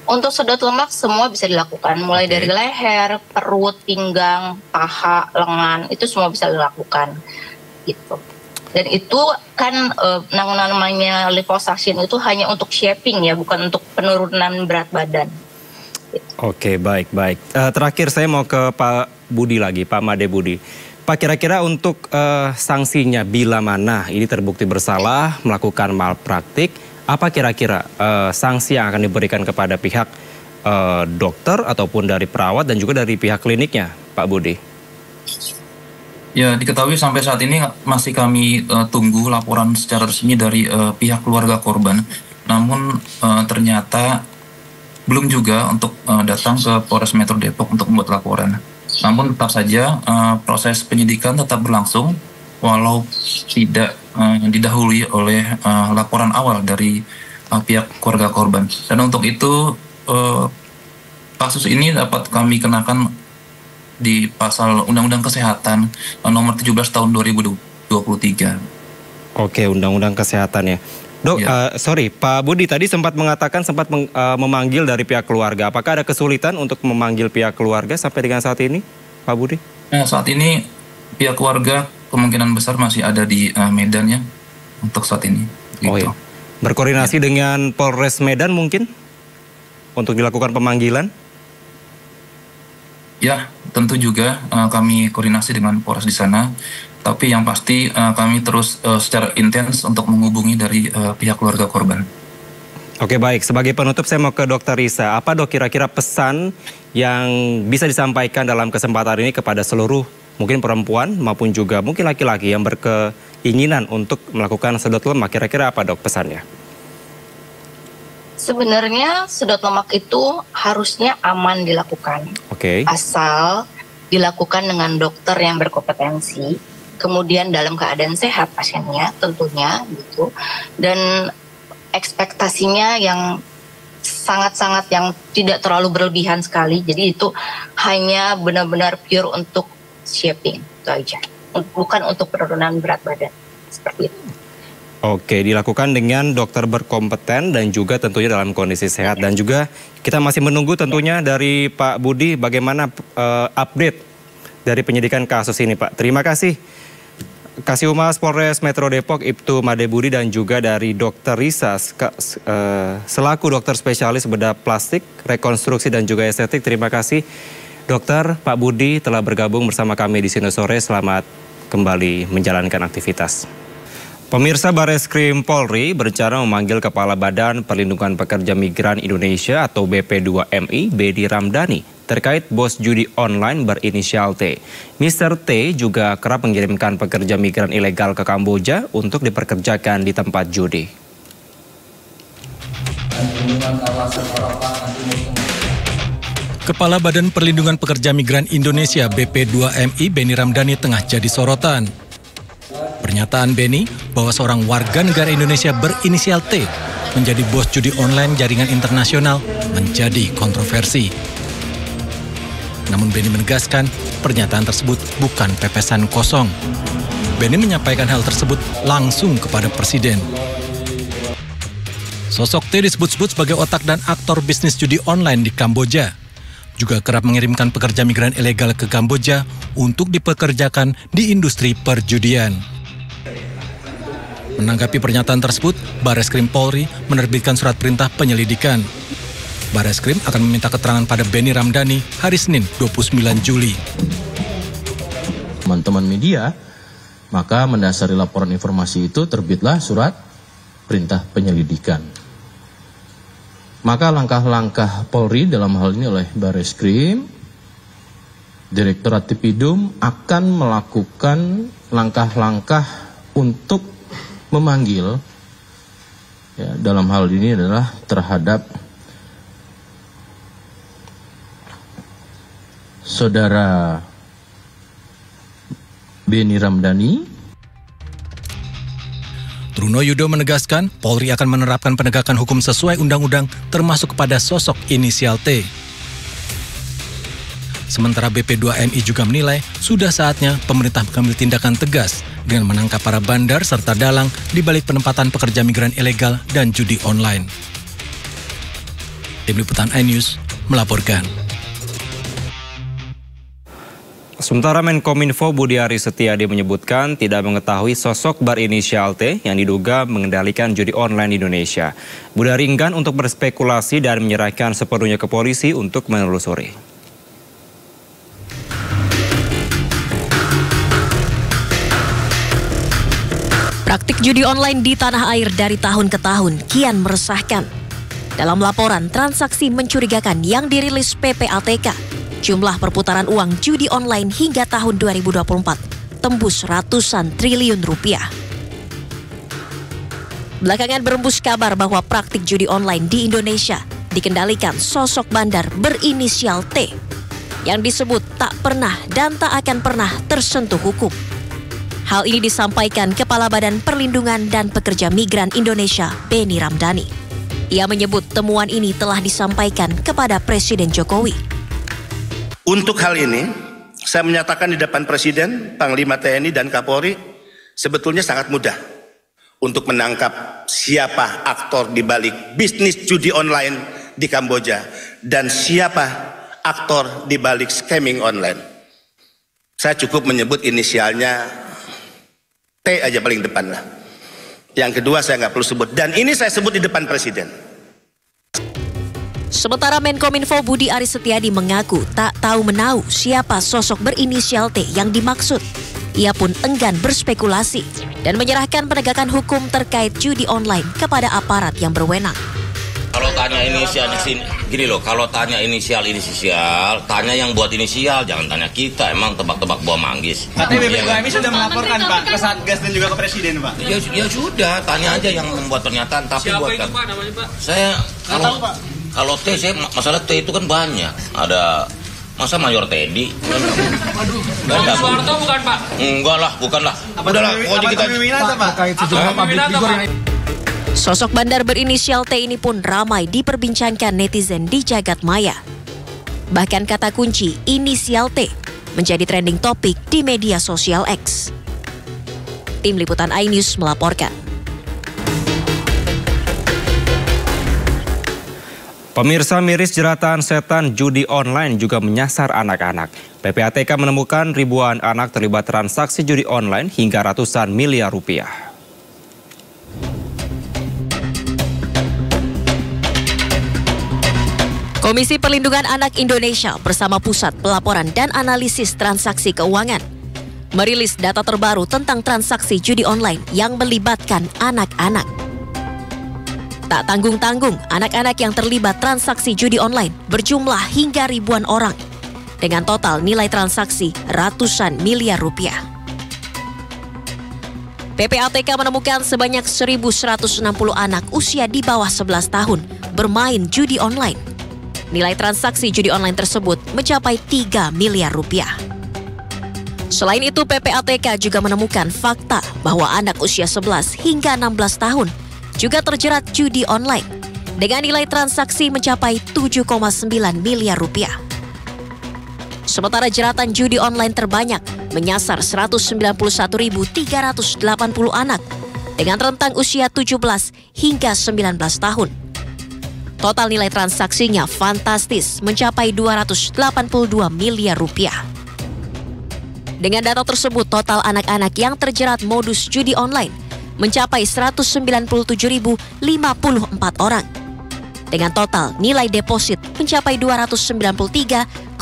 Speaker 18: Untuk sedot lemak semua bisa dilakukan, mulai dari leher, perut, pinggang, paha, lengan, itu semua bisa dilakukan gitu. Dan itu kan namanya liposuction itu hanya untuk shaping ya, bukan untuk penurunan berat badan. Gitu.
Speaker 2: Oke, baik. Terakhir saya mau ke Pak Budi lagi, Pak Made Budi. Pak, kira-kira untuk sanksinya bila mana ini terbukti bersalah, melakukan malpraktik, apa kira-kira sanksi yang akan diberikan kepada pihak dokter ataupun dari perawat dan juga dari pihak kliniknya, Pak Budi?
Speaker 17: Ya, diketahui sampai saat ini masih kami tunggu laporan secara resmi dari pihak keluarga korban. Namun ternyata belum juga untuk datang ke Polres Metro Depok untuk membuat laporan. Namun tetap saja proses penyidikan tetap berlangsung walau tidak didahului oleh laporan awal dari pihak keluarga korban. Dan untuk itu kasus ini dapat kami kenakan di pasal Undang-Undang Kesehatan nomor 17 tahun 2023.
Speaker 2: Oke, Undang-Undang Kesehatan ya. Dok, sorry, Pak Budi tadi sempat mengatakan sempat memanggil dari pihak keluarga. Apakah ada kesulitan untuk memanggil pihak keluarga sampai dengan saat ini, Pak Budi?
Speaker 17: Saat ini pihak keluarga kemungkinan besar masih ada di Medan ya, untuk saat ini. Gitu.
Speaker 2: Oh iya. Berkoordinasi dengan Polres Medan mungkin untuk dilakukan pemanggilan?
Speaker 17: Ya, tentu juga kami koordinasi dengan Polres di sana. Tapi yang pasti kami terus secara intens untuk menghubungi dari pihak keluarga korban.
Speaker 2: Oke, baik. Sebagai penutup saya mau ke Dokter Risa. Apa, Dok, kira-kira pesan yang bisa disampaikan dalam kesempatan ini kepada seluruh mungkin perempuan maupun juga mungkin laki-laki keinginan untuk melakukan sedot lemak. Kira-kira apa dok pesannya?
Speaker 18: Sebenarnya sedot lemak itu harusnya aman dilakukan. Asal dilakukan dengan dokter yang berkompetensi, kemudian dalam keadaan sehat pasiennya tentunya gitu, dan ekspektasinya yang sangat-sangat yang tidak terlalu berlebihan sekali. Jadi itu hanya benar-benar pure untuk shaping, itu aja, bukan untuk penurunan berat badan seperti itu.
Speaker 2: Oke, dilakukan dengan dokter berkompeten dan juga tentunya dalam kondisi sehat. Dan juga kita masih menunggu tentunya dari Pak Budi bagaimana update dari penyidikan kasus ini, Pak. Terima kasih. Kasih-Humas Polres Metro Depok Ibtu Made Budi dan juga dari Dr. Risa selaku dokter spesialis bedah plastik, rekonstruksi dan juga estetik. Terima kasih dokter. Pak Budi telah bergabung bersama kami di sini sore. Selamat kembali menjalankan aktivitas. Pemirsa, Bareskrim Polri berencana memanggil Kepala Badan Perlindungan Pekerja Migran Indonesia atau BP2MI, Benny Ramdhani, terkait bos judi online berinisial T. Mr. T juga kerap mengirimkan pekerja migran ilegal ke Kamboja untuk diperkerjakan di tempat judi.
Speaker 19: Kepala Badan Perlindungan Pekerja Migran Indonesia BP2MI, Benny Ramdhani tengah jadi sorotan. Pernyataan Benny bahwa seorang warga negara Indonesia berinisial T menjadi bos judi online jaringan internasional menjadi kontroversi. Namun Benny menegaskan pernyataan tersebut bukan pepesan kosong. Benny menyampaikan hal tersebut langsung kepada Presiden. Sosok T disebut-sebut sebagai otak dan aktor bisnis judi online di Kamboja. Juga kerap mengirimkan pekerja migran ilegal ke Kamboja untuk dipekerjakan di industri perjudian. Menanggapi pernyataan tersebut, Bareskrim Polri menerbitkan surat perintah penyelidikan. Bareskrim akan meminta keterangan pada Benny Ramdhani hari Senin 29 Juli.
Speaker 20: Teman-teman media, maka mendasari laporan informasi itu terbitlah surat perintah penyelidikan. Maka langkah-langkah Polri dalam hal ini oleh Bareskrim, Direktorat Tipidum akan melakukan langkah-langkah untuk memanggil, ya, dalam hal ini adalah terhadap Saudara Benny Ramdhani.
Speaker 19: Truno Yudo menegaskan Polri akan menerapkan penegakan hukum sesuai undang-undang termasuk kepada sosok inisial T. Sementara BP2MI juga menilai sudah saatnya pemerintah mengambil tindakan tegas dengan menangkap para bandar serta dalang di balik penempatan pekerja migran ilegal dan judi online. Tim Liputan iNews melaporkan.
Speaker 2: Sementara Menkominfo Budi Aris Setiadi menyebutkan tidak mengetahui sosok berinisial T yang diduga mengendalikan judi online di Indonesia. Budi Aris enggan untuk berspekulasi dan menyerahkan sepenuhnya ke polisi untuk menelusuri.
Speaker 21: Praktik judi online di tanah air dari tahun ke tahun kian meresahkan. Dalam laporan transaksi mencurigakan yang dirilis PPATK, jumlah perputaran uang judi online hingga tahun 2024 tembus ratusan triliun rupiah. Belakangan berembus kabar bahwa praktik judi online di Indonesia dikendalikan sosok bandar berinisial T yang disebut tak pernah dan tak akan pernah tersentuh hukum. Hal ini disampaikan Kepala Badan Perlindungan dan Pekerja Migran Indonesia, Benny Ramdhani. Ia menyebut temuan ini telah disampaikan kepada Presiden Jokowi.
Speaker 22: Untuk hal ini, saya menyatakan di depan Presiden, Panglima TNI dan Kapolri, sebetulnya sangat mudah untuk menangkap siapa aktor di balik bisnis judi online di Kamboja dan siapa aktor di balik scamming online. Saya cukup menyebut inisialnya T aja paling depan lah. Yang kedua saya nggak perlu sebut. Dan ini saya sebut di depan Presiden.
Speaker 21: Sementara Menkominfo Budi Aris Setiadi mengaku tak tahu menahu siapa sosok berinisial T yang dimaksud. Ia pun enggan berspekulasi dan menyerahkan penegakan hukum terkait judi online kepada aparat yang berwenang.
Speaker 23: Kalau tanya inisial di sini,
Speaker 1: gini loh, kalau tanya inisial, tanya yang buat inisial, jangan tanya kita. Emang tebak-tebak buah manggis.
Speaker 4: Katanya BPKMI sudah melaporkan Pak ke Satgas dan juga ke Presiden Pak.
Speaker 1: Ya sudah, tanya aja yang membuat pernyataan. Tapi
Speaker 4: siapa
Speaker 1: buat
Speaker 4: itu Pak namanya Pak?
Speaker 1: Saya kalau T, saya masalah T itu kan banyak. Ada masa Mayor Teddy.
Speaker 4: Aduh, Bang Soeharto bukan Pak?
Speaker 1: Enggak lah, bukan lah. Udahlah, pokoknya kita
Speaker 21: Sosok bandar berinisial T ini pun ramai diperbincangkan netizen di jagat maya. Bahkan kata kunci inisial T menjadi trending topik di media sosial X. Tim Liputan iNews melaporkan.
Speaker 2: Pemirsa, miris jeratan setan judi online juga menyasar anak-anak. PPATK menemukan ribuan anak terlibat transaksi judi online hingga ratusan miliar rupiah.
Speaker 21: Komisi Perlindungan Anak Indonesia bersama Pusat Pelaporan dan Analisis Transaksi Keuangan merilis data terbaru tentang transaksi judi online yang melibatkan anak-anak. Tak tanggung-tanggung, anak-anak yang terlibat transaksi judi online berjumlah hingga ribuan orang dengan total nilai transaksi ratusan miliar rupiah. PPATK menemukan sebanyak 1.160 anak usia di bawah 11 tahun bermain judi online. Nilai transaksi judi online tersebut mencapai 3 miliar rupiah. Selain itu, PPATK juga menemukan fakta bahwa anak usia 11 hingga 16 tahun juga terjerat judi online dengan nilai transaksi mencapai 7,9 miliar rupiah. Sementara jeratan judi online terbanyak menyasar 191.380 anak dengan rentang usia 17 hingga 19 tahun. Total nilai transaksinya fantastis mencapai 282 miliar rupiah. Dengan data tersebut, total anak-anak yang terjerat modus judi online mencapai 197.054 orang. Dengan total nilai deposit mencapai 293,4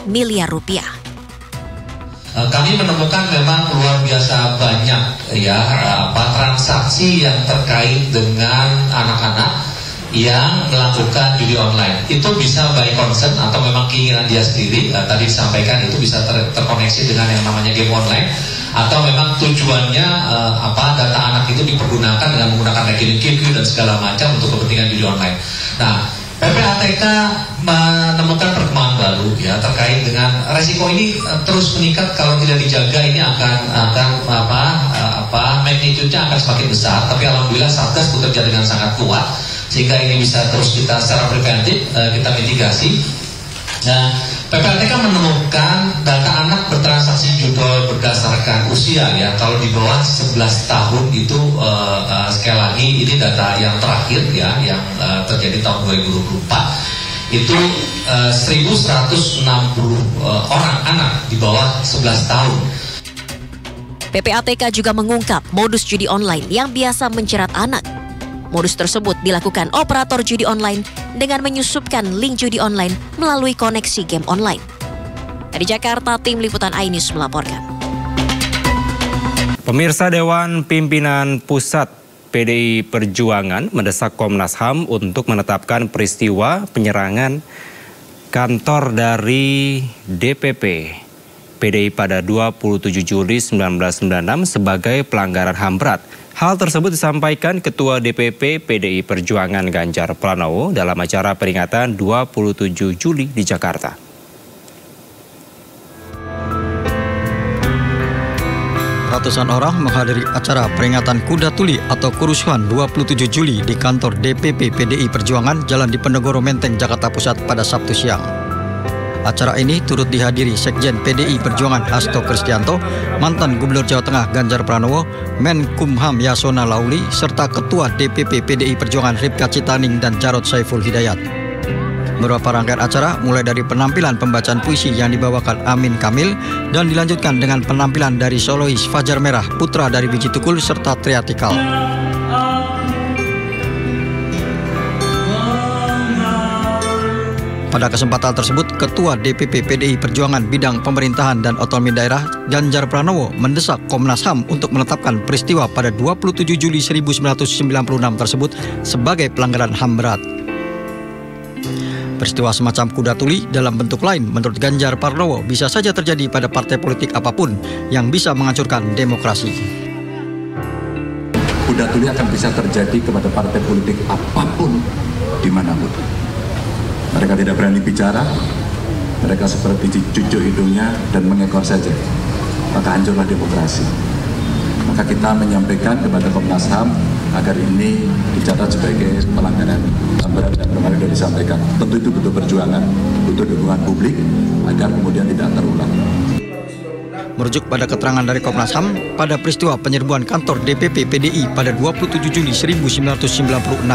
Speaker 21: miliar rupiah.
Speaker 23: Kami menemukan memang luar biasa banyak transaksi yang terkait dengan anak-anak yang melakukan judi online. Itu bisa by concern atau memang keinginan dia sendiri. Tadi disampaikan itu bisa terkoneksi dengan yang namanya game online, atau memang tujuannya data anak itu dipergunakan dengan menggunakan rekening QQ dan segala macam untuk kepentingan judi online. Nah, PPATK menemukan perkembangan baru terkait dengan resiko ini terus meningkat kalau tidak dijaga. Ini akan magnitude-nya akan semakin besar. Tapi alhamdulillah Satgas bekerja dengan sangat kuat sehingga ini bisa terus kita secara preventif kita mitigasi. Nah, PPATK menemukan data anak bertransaksi judi berdasarkan usia Kalau di bawah 11 tahun itu sekali lagi ini data yang terakhir yang terjadi tahun 2024 itu 1.160 orang anak di bawah 11 tahun.
Speaker 21: PPATK juga mengungkap modus judi online yang biasa menjerat anak. Modus tersebut dilakukan operator judi online dengan menyusupkan link judi online melalui koneksi game online. Dari Jakarta, Tim Liputan iNews melaporkan.
Speaker 2: Pemirsa, Dewan Pimpinan Pusat PDI Perjuangan mendesak Komnas HAM untuk menetapkan peristiwa penyerangan kantor dari DPP PDI pada 27 Juli 1996 sebagai pelanggaran HAM berat. Hal tersebut disampaikan Ketua DPP PDI Perjuangan Ganjar Pranowo dalam acara peringatan 27 Juli di Jakarta.
Speaker 24: Ratusan orang menghadiri acara peringatan Kuda Tuli atau kerusuhan 27 Juli di kantor DPP PDI Perjuangan Jalan Diponegoro Menteng, Jakarta Pusat pada Sabtu siang. Acara ini turut dihadiri Sekjen PDI Perjuangan Hasto Kristianto, mantan Gubernur Jawa Tengah Ganjar Pranowo, Menkumham Yasona Lauli, serta Ketua DPP PDI Perjuangan Ripka Citaning dan Jarod Saiful Hidayat. Beberapa rangkaian acara mulai dari penampilan pembacaan puisi yang dibawakan Amin Kamil dan dilanjutkan dengan penampilan dari solois Fajar Merah, putra dari Biji Tukul, serta triatikal. Pada kesempatan tersebut, Ketua DPP PDI Perjuangan Bidang Pemerintahan dan Otonomi Daerah Ganjar Pranowo mendesak Komnas HAM untuk menetapkan peristiwa pada 27 Juli 1996 tersebut sebagai pelanggaran HAM berat. Peristiwa semacam kuda tuli dalam bentuk lain menurut Ganjar Pranowo bisa saja terjadi pada partai politik apapun yang bisa menghancurkan demokrasi.
Speaker 3: Kuda tuli akan bisa terjadi kepada partai politik apapun dimanapun. Mereka tidak berani bicara, mereka seperti cucuk hidungnya dan mengekor saja. Maka hancurlah demokrasi. Maka kita menyampaikan kepada Komnas HAM agar ini dicatat sebagai pelanggaran berat dan kemarin sudah disampaikan. Tentu itu butuh perjuangan, butuh dukungan publik agar kemudian tidak terulang.
Speaker 24: Merujuk pada keterangan dari Komnas HAM, pada peristiwa penyerbuan kantor DPP PDI pada 27 Juli 1996,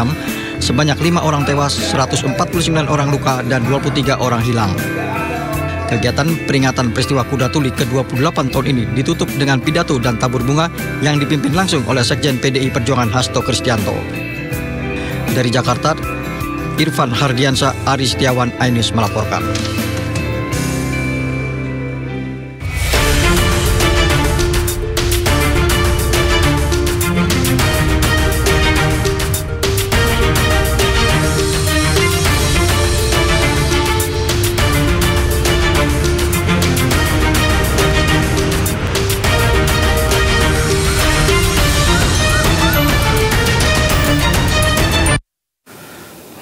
Speaker 24: sebanyak 5 orang tewas, 149 orang luka, dan 23 orang hilang. Kegiatan peringatan peristiwa kuda tuli ke-28 tahun ini ditutup dengan pidato dan tabur bunga yang dipimpin langsung oleh Sekjen PDI Perjuangan Hasto Kristianto. Dari Jakarta, Irfan Hardiansyah, Ari Setiawan, iNews melaporkan.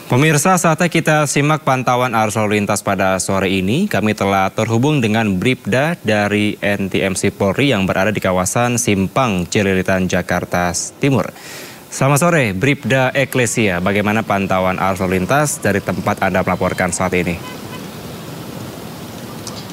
Speaker 2: Pemirsa, saatnya kita simak pantauan arus lalu lintas pada sore ini. Kami telah terhubung dengan Bribda dari NTMC Polri yang berada di kawasan Simpang Cililitan, Jakarta Timur. Selamat sore, Bribda Eklesia. Bagaimana pantauan arus lalu lintas dari tempat Anda melaporkan saat ini?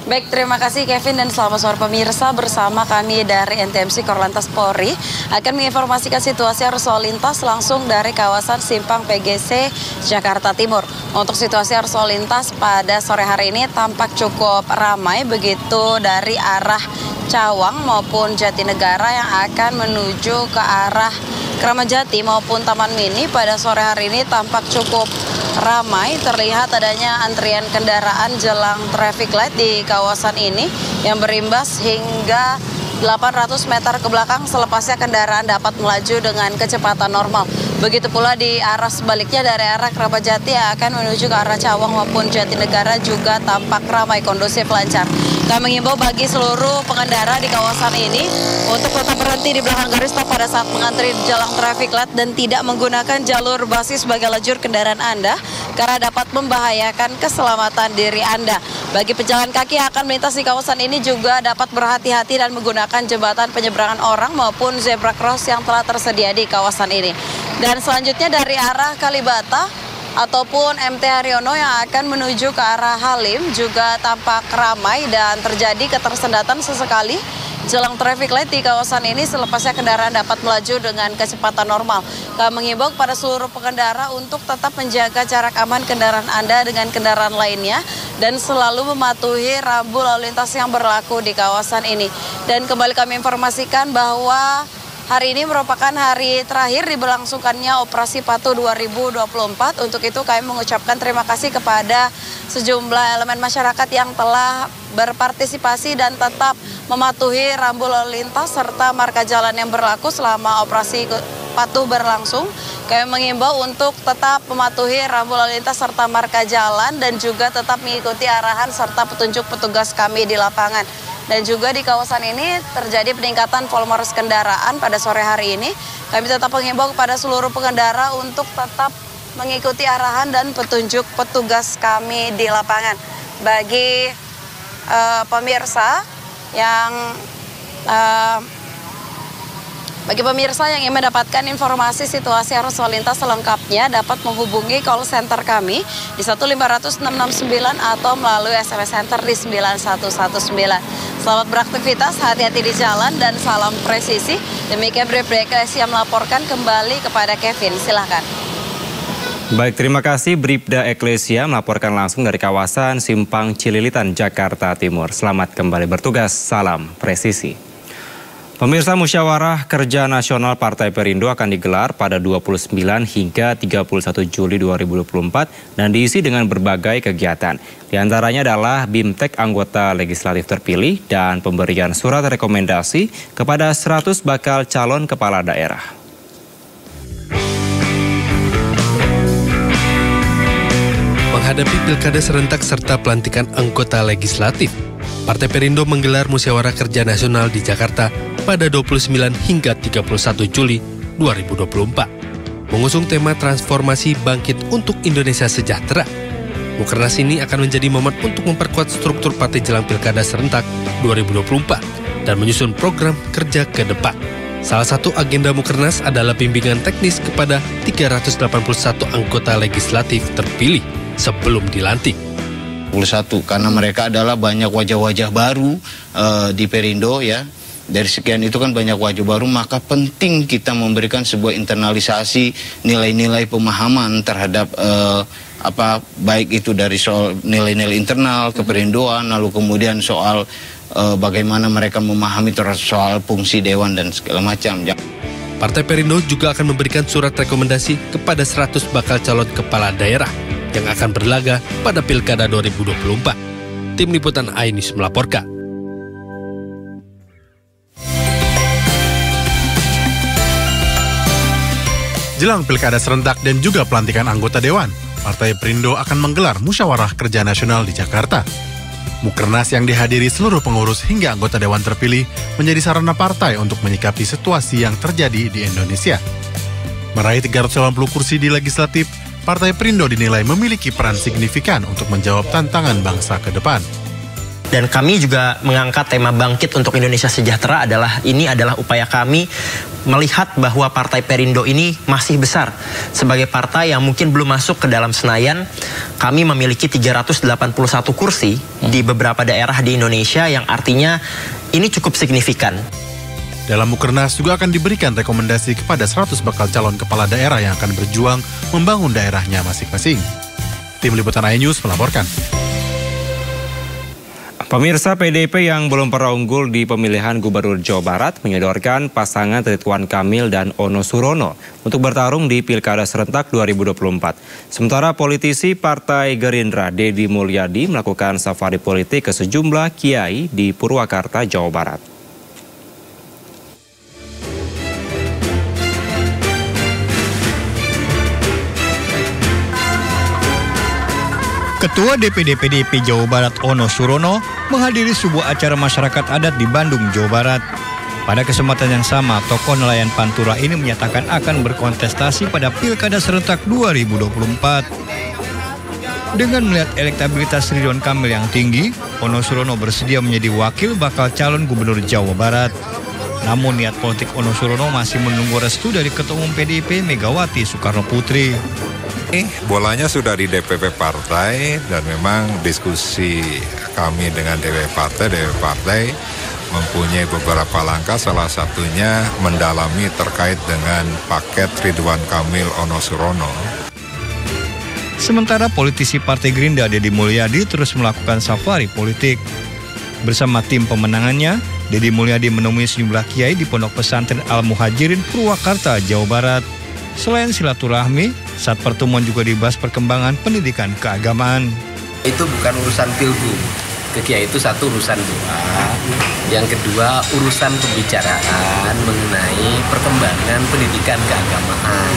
Speaker 5: Baik, terima kasih Kevin dan selamat sore pemirsa. Bersama kami dari NTMC Korlantas Polri akan menginformasikan situasi arus lalu lintas langsung dari kawasan Simpang PGC Jakarta Timur. Untuk situasi arus lalu lintas pada sore hari ini tampak cukup ramai begitu dari arah Cawang maupun Jatinegara yang akan menuju ke arah Kramat Jati maupun Taman Mini. Pada sore hari ini tampak cukup ramai, terlihat adanya antrian kendaraan jelang traffic light di kawasan ini yang berimbas hingga 800 meter ke belakang, selepasnya kendaraan dapat melaju dengan kecepatan normal. Begitu pula di arah sebaliknya dari arah Kramat Jati yang akan menuju ke arah Cawang maupun Jatinegara juga tampak ramai, kondusif, lancar. Kami mengimbau bagi seluruh pengendara di kawasan ini untuk tetap berhenti di belakang garis stop pada saat mengantri jelang traffic light dan tidak menggunakan jalur basis sebagai lajur kendaraan Anda karena dapat membahayakan keselamatan diri Anda. Bagi pejalan kaki yang akan melintas di kawasan ini juga dapat berhati-hati dan menggunakan jembatan penyeberangan orang maupun zebra cross yang telah tersedia di kawasan ini. Dan selanjutnya dari arah Kalibata ataupun MT Haryono yang akan menuju ke arah Halim juga tampak ramai dan terjadi ketersendatan sesekali jelang traffic light di kawasan ini, selepasnya kendaraan dapat melaju dengan kecepatan normal. Kami mengimbau kepada seluruh pengendara untuk tetap menjaga jarak aman kendaraan Anda dengan kendaraan lainnya dan selalu mematuhi rambu lalu lintas yang berlaku di kawasan ini. Dan kembali kami informasikan bahwa hari ini merupakan hari terakhir diberlangsungkannya Operasi Patuh 2024. Untuk itu kami mengucapkan terima kasih kepada sejumlah elemen masyarakat yang telah berpartisipasi dan tetap mematuhi rambu lalu lintas serta marka jalan yang berlaku selama Operasi Patuh berlangsung. Kami mengimbau untuk tetap mematuhi rambu lalu lintas serta marka jalan dan juga tetap mengikuti arahan serta petunjuk petugas kami di lapangan. Dan juga di kawasan ini terjadi peningkatan volume arus kendaraan pada sore hari ini. Kami tetap mengimbau kepada seluruh pengendara untuk tetap mengikuti arahan dan petunjuk petugas kami di lapangan. Bagi pemirsa yang ingin mendapatkan informasi situasi arus lalu lintas selengkapnya dapat menghubungi call center kami di 15669 atau melalui SMS center di 9119. Selamat beraktivitas, hati-hati di jalan dan salam presisi. Demikian Bribda Eklesia melaporkan, kembali kepada Kevin. Silahkan.
Speaker 2: Baik, terima kasih Bribda Eklesia melaporkan langsung dari kawasan Simpang Cililitan, Jakarta Timur. Selamat kembali bertugas, salam presisi. Pemirsa, Musyawarah Kerja Nasional Partai Perindo akan digelar pada 29 hingga 31 Juli 2024 dan diisi dengan berbagai kegiatan. Di antaranya adalah BIMTEK anggota legislatif terpilih dan pemberian surat rekomendasi kepada 100 bakal calon kepala daerah.
Speaker 7: menghadapi pilkada serentak serta pelantikan anggota legislatif, Partai Perindo menggelar Musyawarah Kerja Nasional di Jakarta pada 29 hingga 31 Juli 2024. Mengusung tema transformasi bangkit untuk Indonesia sejahtera. Mukernas ini akan menjadi momen untuk memperkuat struktur partai jelang pilkada serentak 2024 dan menyusun program kerja ke depan. Salah satu agenda Mukernas adalah bimbingan teknis kepada 381 anggota legislatif terpilih sebelum dilantik.
Speaker 8: 21 karena mereka adalah banyak wajah-wajah baru di Perindo ya. Dari sekian itu kan banyak wajah baru, maka penting kita memberikan sebuah internalisasi nilai-nilai pemahaman terhadap baik itu dari soal nilai-nilai internal keperindoan, lalu kemudian soal bagaimana mereka memahami soal fungsi dewan dan segala macam.
Speaker 7: Partai Perindo juga akan memberikan surat rekomendasi kepada 100 bakal calon kepala daerah yang akan berlaga pada Pilkada 2024. Tim Liputan iNews melaporkan.
Speaker 9: Jelang Pilkada serentak dan juga pelantikan anggota dewan, Partai Perindo akan menggelar Musyawarah Kerja Nasional di Jakarta. Mukernas yang dihadiri seluruh pengurus hingga anggota dewan terpilih menjadi sarana partai untuk menyikapi situasi yang terjadi di Indonesia. Meraih 380 kursi di legislatif, Partai Perindo dinilai memiliki peran signifikan untuk menjawab tantangan bangsa ke depan.
Speaker 10: Dan kami juga mengangkat tema bangkit untuk Indonesia sejahtera ini adalah upaya kami melihat bahwa Partai Perindo ini masih besar. Sebagai partai yang mungkin belum masuk ke dalam Senayan, kami memiliki 381 kursi di beberapa daerah di Indonesia yang artinya ini cukup signifikan.
Speaker 9: Dalam Mukernas juga akan diberikan rekomendasi kepada 100 bakal calon kepala daerah yang akan berjuang membangun daerahnya masing-masing. Tim Liputan iNews melaporkan.
Speaker 2: Pemirsa, PDIP yang belum pernah unggul di pemilihan Gubernur Jawa Barat menyodorkan pasangan Ridwan Kamil dan Ono Surono untuk bertarung di Pilkada serentak 2024. Sementara politisi Partai Gerindra Deddy Mulyadi melakukan safari politik ke sejumlah kiai di Purwakarta, Jawa Barat.
Speaker 24: Ketua DPD PDIP Jawa Barat Ono Surono menghadiri sebuah acara masyarakat adat di Bandung, Jawa Barat. Pada kesempatan yang sama, tokoh nelayan Pantura ini menyatakan akan berkontestasi pada Pilkada serentak 2024. Dengan melihat elektabilitas Ridwan Kamil yang tinggi, Ono Surono bersedia menjadi wakil bakal calon gubernur Jawa Barat. Namun niat politik Ono Surono masih menunggu restu dari Ketua Umum PDIP Megawati Soekarno Putri.
Speaker 25: Bolanya sudah di DPP Partai dan memang diskusi kami dengan DPP Partai mempunyai beberapa langkah, salah satunya mendalami terkait dengan paket Ridwan Kamil Ono Surono.
Speaker 24: Sementara politisi Partai Gerindra Deddy Mulyadi terus melakukan safari politik. Bersama tim pemenangannya, Deddy Mulyadi menemui sejumlah kiai di Pondok Pesantren Al-Muhajirin Purwakarta, Jawa Barat. Selain silaturahmi, saat pertemuan juga dibahas perkembangan pendidikan keagamaan.
Speaker 26: Itu bukan urusan pilgub. Ke kiai itu satu urusan doa, yang kedua urusan pembicaraan mengenai perkembangan pendidikan keagamaan.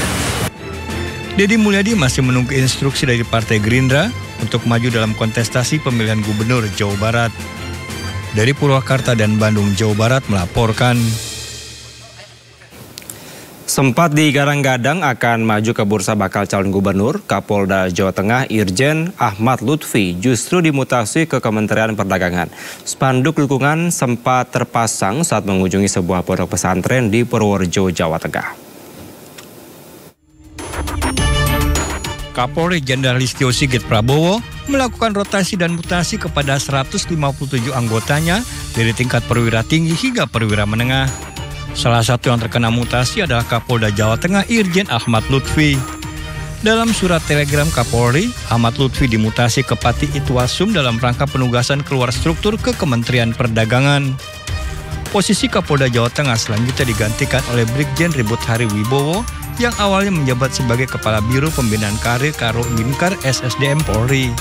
Speaker 24: Deddy Mulyadi masih menunggu instruksi dari Partai Gerindra untuk maju dalam kontestasi pemilihan gubernur Jawa Barat. Dari Purwakarta dan Bandung, Jawa Barat melaporkan.
Speaker 2: Sempat digadang-gadang akan maju ke bursa bakal calon gubernur, Kapolda Jawa Tengah Irjen Ahmad Lutfi justru dimutasi ke Kementerian Perdagangan. Spanduk dukungan sempat terpasang saat mengunjungi sebuah pondok pesantren di Purworejo, Jawa Tengah.
Speaker 24: Kapolri Jenderal Listio Sigit Prabowo melakukan rotasi dan mutasi kepada 157 anggotanya dari tingkat perwira tinggi hingga perwira menengah. Salah satu yang terkena mutasi adalah Kapolda Jawa Tengah Irjen Ahmad Lutfi. Dalam surat telegram Kapolri, Ahmad Lutfi dimutasi ke Pati Ituasum dalam rangka penugasan keluar struktur ke Kementerian Perdagangan. Posisi Kapolda Jawa Tengah selanjutnya digantikan oleh Brigjen Ribut Hari Wibowo yang awalnya menjabat sebagai Kepala Biro Pembinaan Karir Karo Bimkar SSDM Polri.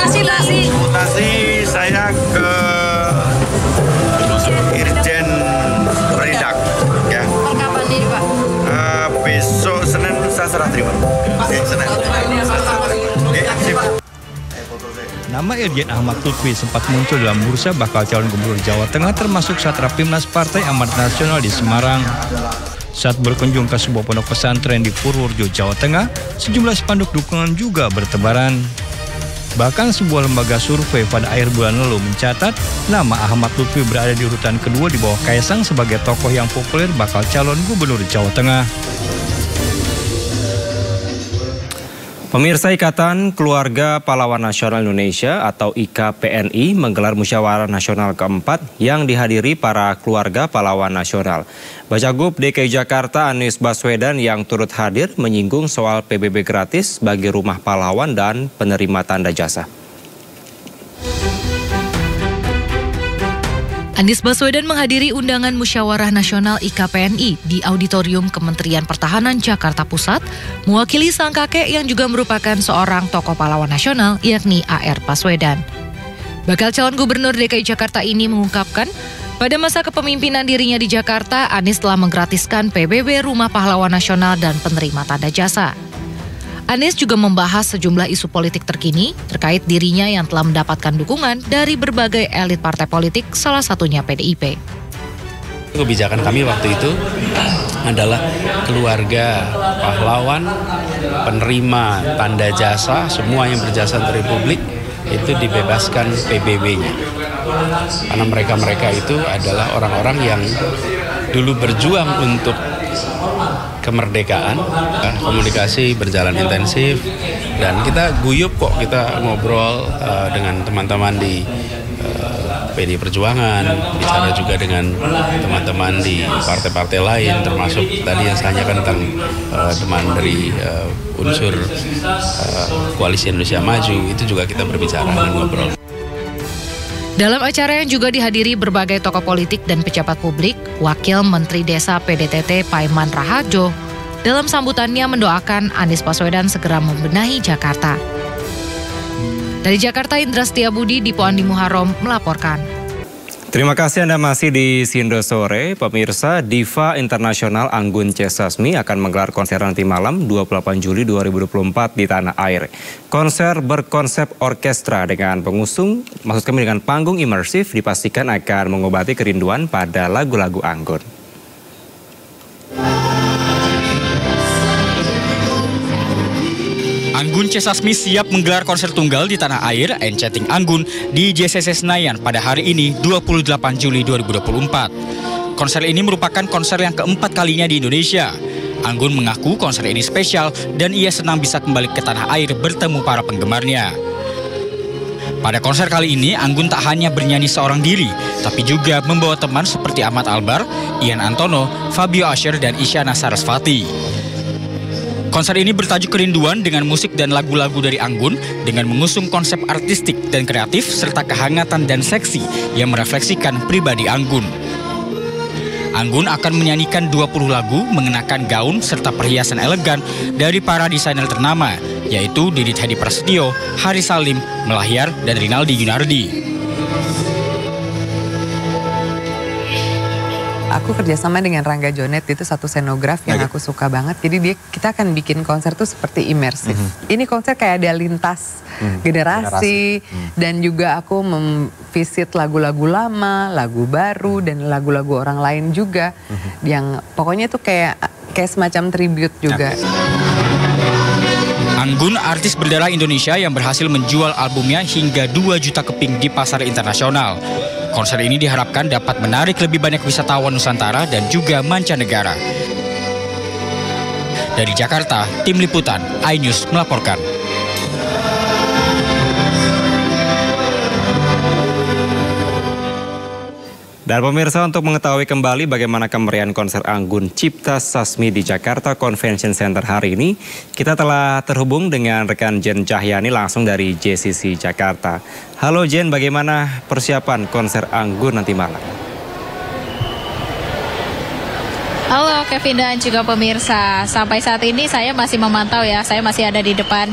Speaker 27: Mutasi saya ke Irjen Redak, ya.
Speaker 12: Kapan nih, Pak?
Speaker 27: Besok Senin saya serah terima. Senin.
Speaker 24: Nama Irjen Ahmad Lutfi sempat muncul dalam bursa bakal calon gubernur Jawa Tengah termasuk saat Rapimnas Partai Amanat Nasional di Semarang. Saat berkunjung ke sebuah pondok pesantren di Purworejo, Jawa Tengah, sejumlah spanduk dukungan juga bertebaran. Bahkan sebuah lembaga survei pada akhir bulan lalu mencatat nama Ahmad Lutfi berada di urutan kedua di bawah Kaisang sebagai tokoh yang populer bakal calon gubernur Jawa Tengah.
Speaker 2: Pemirsa, Ikatan Keluarga Pahlawan Nasional Indonesia atau IKPNI menggelar musyawarah nasional keempat yang dihadiri para keluarga pahlawan nasional. Bacagub DKI Jakarta Anies Baswedan yang turut hadir menyinggung soal PBB gratis bagi rumah pahlawan dan penerima tanda jasa.
Speaker 6: Anies Baswedan menghadiri undangan musyawarah nasional IKPNI di Auditorium Kementerian Pertahanan Jakarta Pusat, mewakili sang kakek yang juga merupakan seorang tokoh pahlawan nasional, yakni A.R. Baswedan. Bakal calon gubernur DKI Jakarta ini mengungkapkan, pada masa kepemimpinan dirinya di Jakarta, Anies telah menggratiskan PBB Rumah Pahlawan Nasional dan penerima tanda jasa. Anies juga membahas sejumlah isu politik terkini terkait dirinya yang telah mendapatkan dukungan dari berbagai elit partai politik, salah satunya PDIP.
Speaker 11: Kebijakan kami waktu itu adalah keluarga pahlawan, penerima tanda jasa, semua yang berjasa untuk Republik itu dibebaskan PBB-nya. Karena mereka-mereka itu adalah orang-orang yang dulu berjuang untuk kemerdekaan, komunikasi berjalan intensif, dan kita guyup kok, kita ngobrol dengan teman-teman di PD Perjuangan, bicara juga dengan teman-teman di partai-partai lain, termasuk tadi yang saya tanyakan tentang teman dari unsur Koalisi Indonesia Maju, itu juga kita berbicara dan ngobrol.
Speaker 6: Dalam acara yang juga dihadiri berbagai tokoh politik dan pejabat publik, Wakil Menteri Desa PDTT Paiman Raharjo dalam sambutannya mendoakan Anies Baswedan segera membenahi Jakarta. Dari Jakarta, Indra Setiabudi, Dipo Andi Muharram melaporkan.
Speaker 2: Terima kasih Anda masih di Sindo Sore. Pemirsa, diva internasional Anggun C. Sasmi akan menggelar konser nanti malam 28 Juli 2024 di tanah air. Konser berkonsep orkestra dengan pengusung, maksud kami dengan panggung imersif, dipastikan akan mengobati kerinduan pada lagu-lagu Anggun.
Speaker 24: Anggun C. Sasmi siap menggelar konser tunggal di tanah air Enchanting Anggun di JCC Senayan pada hari ini 28 Juli 2024. Konser ini merupakan konser yang keempat kalinya di Indonesia. Anggun mengaku konser ini spesial dan ia senang bisa kembali ke tanah air bertemu para penggemarnya. Pada konser kali ini, Anggun tak hanya bernyanyi seorang diri, tapi juga membawa teman seperti Ahmad Albar, Ian Antono, Fabio Asher, dan Isyana Sarasvati. Konser ini bertajuk Kerinduan dengan musik dan lagu-lagu dari Anggun dengan mengusung konsep artistik dan kreatif serta kehangatan dan seksi yang merefleksikan pribadi Anggun. Anggun akan menyanyikan 20 lagu mengenakan gaun serta perhiasan elegan dari para desainer ternama, yaitu Didit Hedi Prasetyo, Haris Salim, Melahyar, dan Rinaldi Yunardi.
Speaker 13: Aku kerjasama dengan Rangga Jonet, itu satu scenograf yang aku suka banget. Jadi kita akan bikin konser tuh seperti imersif. Ini konser kayak ada lintas generasi. Dan juga aku memvisit lagu-lagu lama, lagu baru, dan lagu-lagu orang lain juga. Yang pokoknya tuh kayak semacam tribute juga.
Speaker 24: Anggun, artis berdarah Indonesia yang berhasil menjual albumnya hingga 2 juta keping di pasar internasional. Konser ini diharapkan dapat menarik lebih banyak wisatawan Nusantara dan juga mancanegara. Dari Jakarta, Tim Liputan iNews melaporkan.
Speaker 2: Dan pemirsa, untuk mengetahui kembali bagaimana kemeriahan konser Anggun Cipta Sasmi di Jakarta Convention Center hari ini, kita telah terhubung dengan rekan Jen Cahyani langsung dari JCC Jakarta. Halo Jen, bagaimana persiapan konser Anggun nanti malam?
Speaker 12: Halo Kevin dan juga pemirsa, sampai saat ini saya masih memantau ya, saya masih ada di depan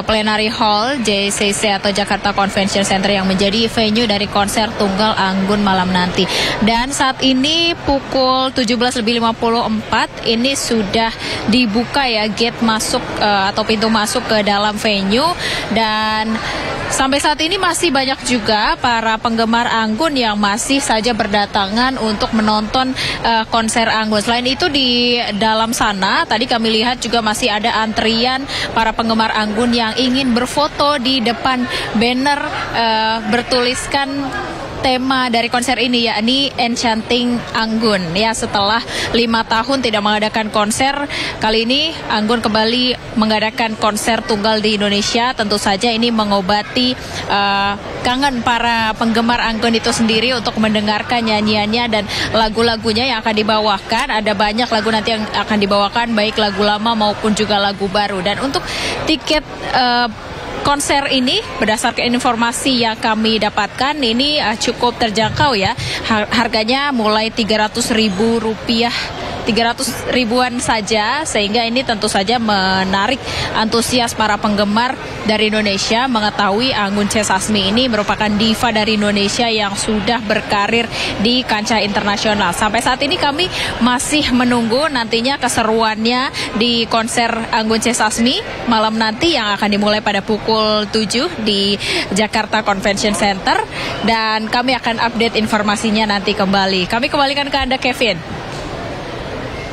Speaker 12: Plenary Hall JCC atau Jakarta Convention Center yang menjadi venue dari konser tunggal Anggun malam nanti. Dan saat ini pukul 17.54 ini sudah dibuka ya gate masuk atau pintu masuk ke dalam venue, dan sampai saat ini masih banyak juga para penggemar Anggun yang masih saja berdatangan untuk menonton konser Anggun. Selain itu di dalam sana tadi kami lihat juga masih ada antrian para penggemar Anggun yang ingin berfoto di depan banner bertuliskan tema dari konser ini, yakni Enchanting Anggun. Ya, setelah 5 tahun tidak mengadakan konser, kali ini Anggun kembali mengadakan konser tunggal di Indonesia. Tentu saja ini mengobati kangen para penggemar Anggun itu sendiri untuk mendengarkan nyanyiannya dan lagu-lagunya yang akan dibawakan. Ada banyak lagu nanti yang akan dibawakan, baik lagu lama maupun juga lagu baru. Dan untuk tiket konser ini berdasarkan informasi yang kami dapatkan ini cukup terjangkau ya. Harganya mulai Rp300.000, 300 ribuan saja, sehingga ini tentu saja menarik antusias para penggemar dari Indonesia mengetahui Anggun C. Sasmi ini merupakan diva dari Indonesia yang sudah berkarir di kancah internasional. Sampai saat ini kami masih menunggu nantinya keseruannya di konser Anggun C. Sasmi malam nanti yang akan dimulai pada pukul 7 di Jakarta Convention Center, dan kami akan update informasinya nanti kembali. Kami kembalikan ke Anda, Kevin.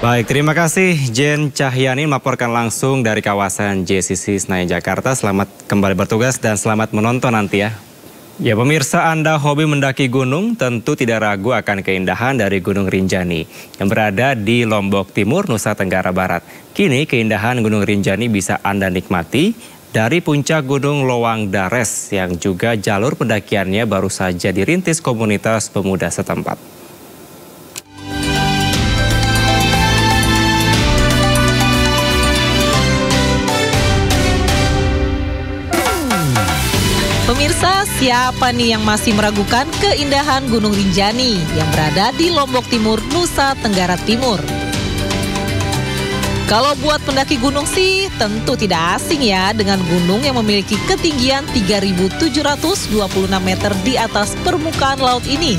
Speaker 2: Baik, terima kasih Jen Cahyani melaporkan langsung dari kawasan JCC Senayan Jakarta. Selamat kembali bertugas dan selamat menonton nanti ya. Ya pemirsa, Anda hobi mendaki gunung tentu tidak ragu akan keindahan dari Gunung Rinjani yang berada di Lombok Timur, Nusa Tenggara Barat. Kini keindahan Gunung Rinjani bisa Anda nikmati dari puncak Gunung Lowang Dares yang juga jalur pendakiannya baru saja dirintis komunitas pemuda setempat.
Speaker 6: Pemirsa, siapa nih yang masih meragukan keindahan Gunung Rinjani yang berada di Lombok Timur, Nusa Tenggara Timur? Kalau buat pendaki gunung sih tentu tidak asing ya dengan gunung yang memiliki ketinggian 3.726 meter di atas permukaan laut ini.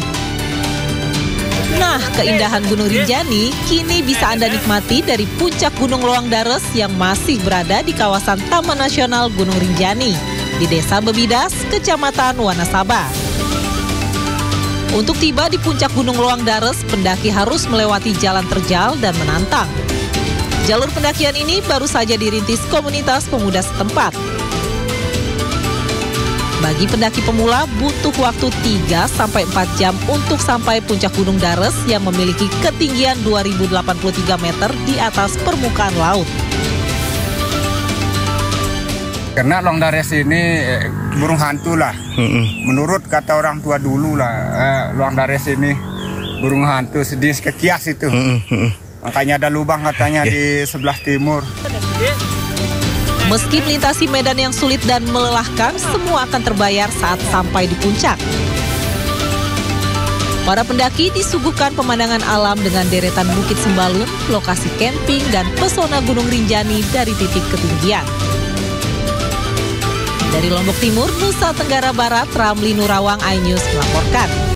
Speaker 6: Nah, keindahan Gunung Rinjani kini bisa Anda nikmati dari puncak Gunung Lowang Dares yang masih berada di kawasan Taman Nasional Gunung Rinjani di Desa Bebidas, Kecamatan Wanasaba. Untuk tiba di puncak Gunung Lowang Dares, pendaki harus melewati jalan terjal dan menantang. Jalur pendakian ini baru saja dirintis komunitas pemuda setempat. Bagi pendaki pemula butuh waktu 3-4 jam untuk sampai puncak Gunung Dares yang memiliki ketinggian 2.083 meter di atas permukaan laut.
Speaker 14: Karena Lowang Dares ini burung hantu lah. Menurut kata orang tua dulu lah, Lowang Dares ini burung hantu sedih kekias itu. Makanya ada lubang katanya di sebelah timur.
Speaker 6: Meski melintasi medan yang sulit dan melelahkan, semua akan terbayar saat sampai di puncak. Para pendaki disuguhkan pemandangan alam dengan deretan Bukit Sembalun, lokasi camping, dan pesona Gunung Rinjani dari titik ketinggian. Dari Lombok Timur, Nusa Tenggara Barat, Ramli Nurawang, iNews melaporkan.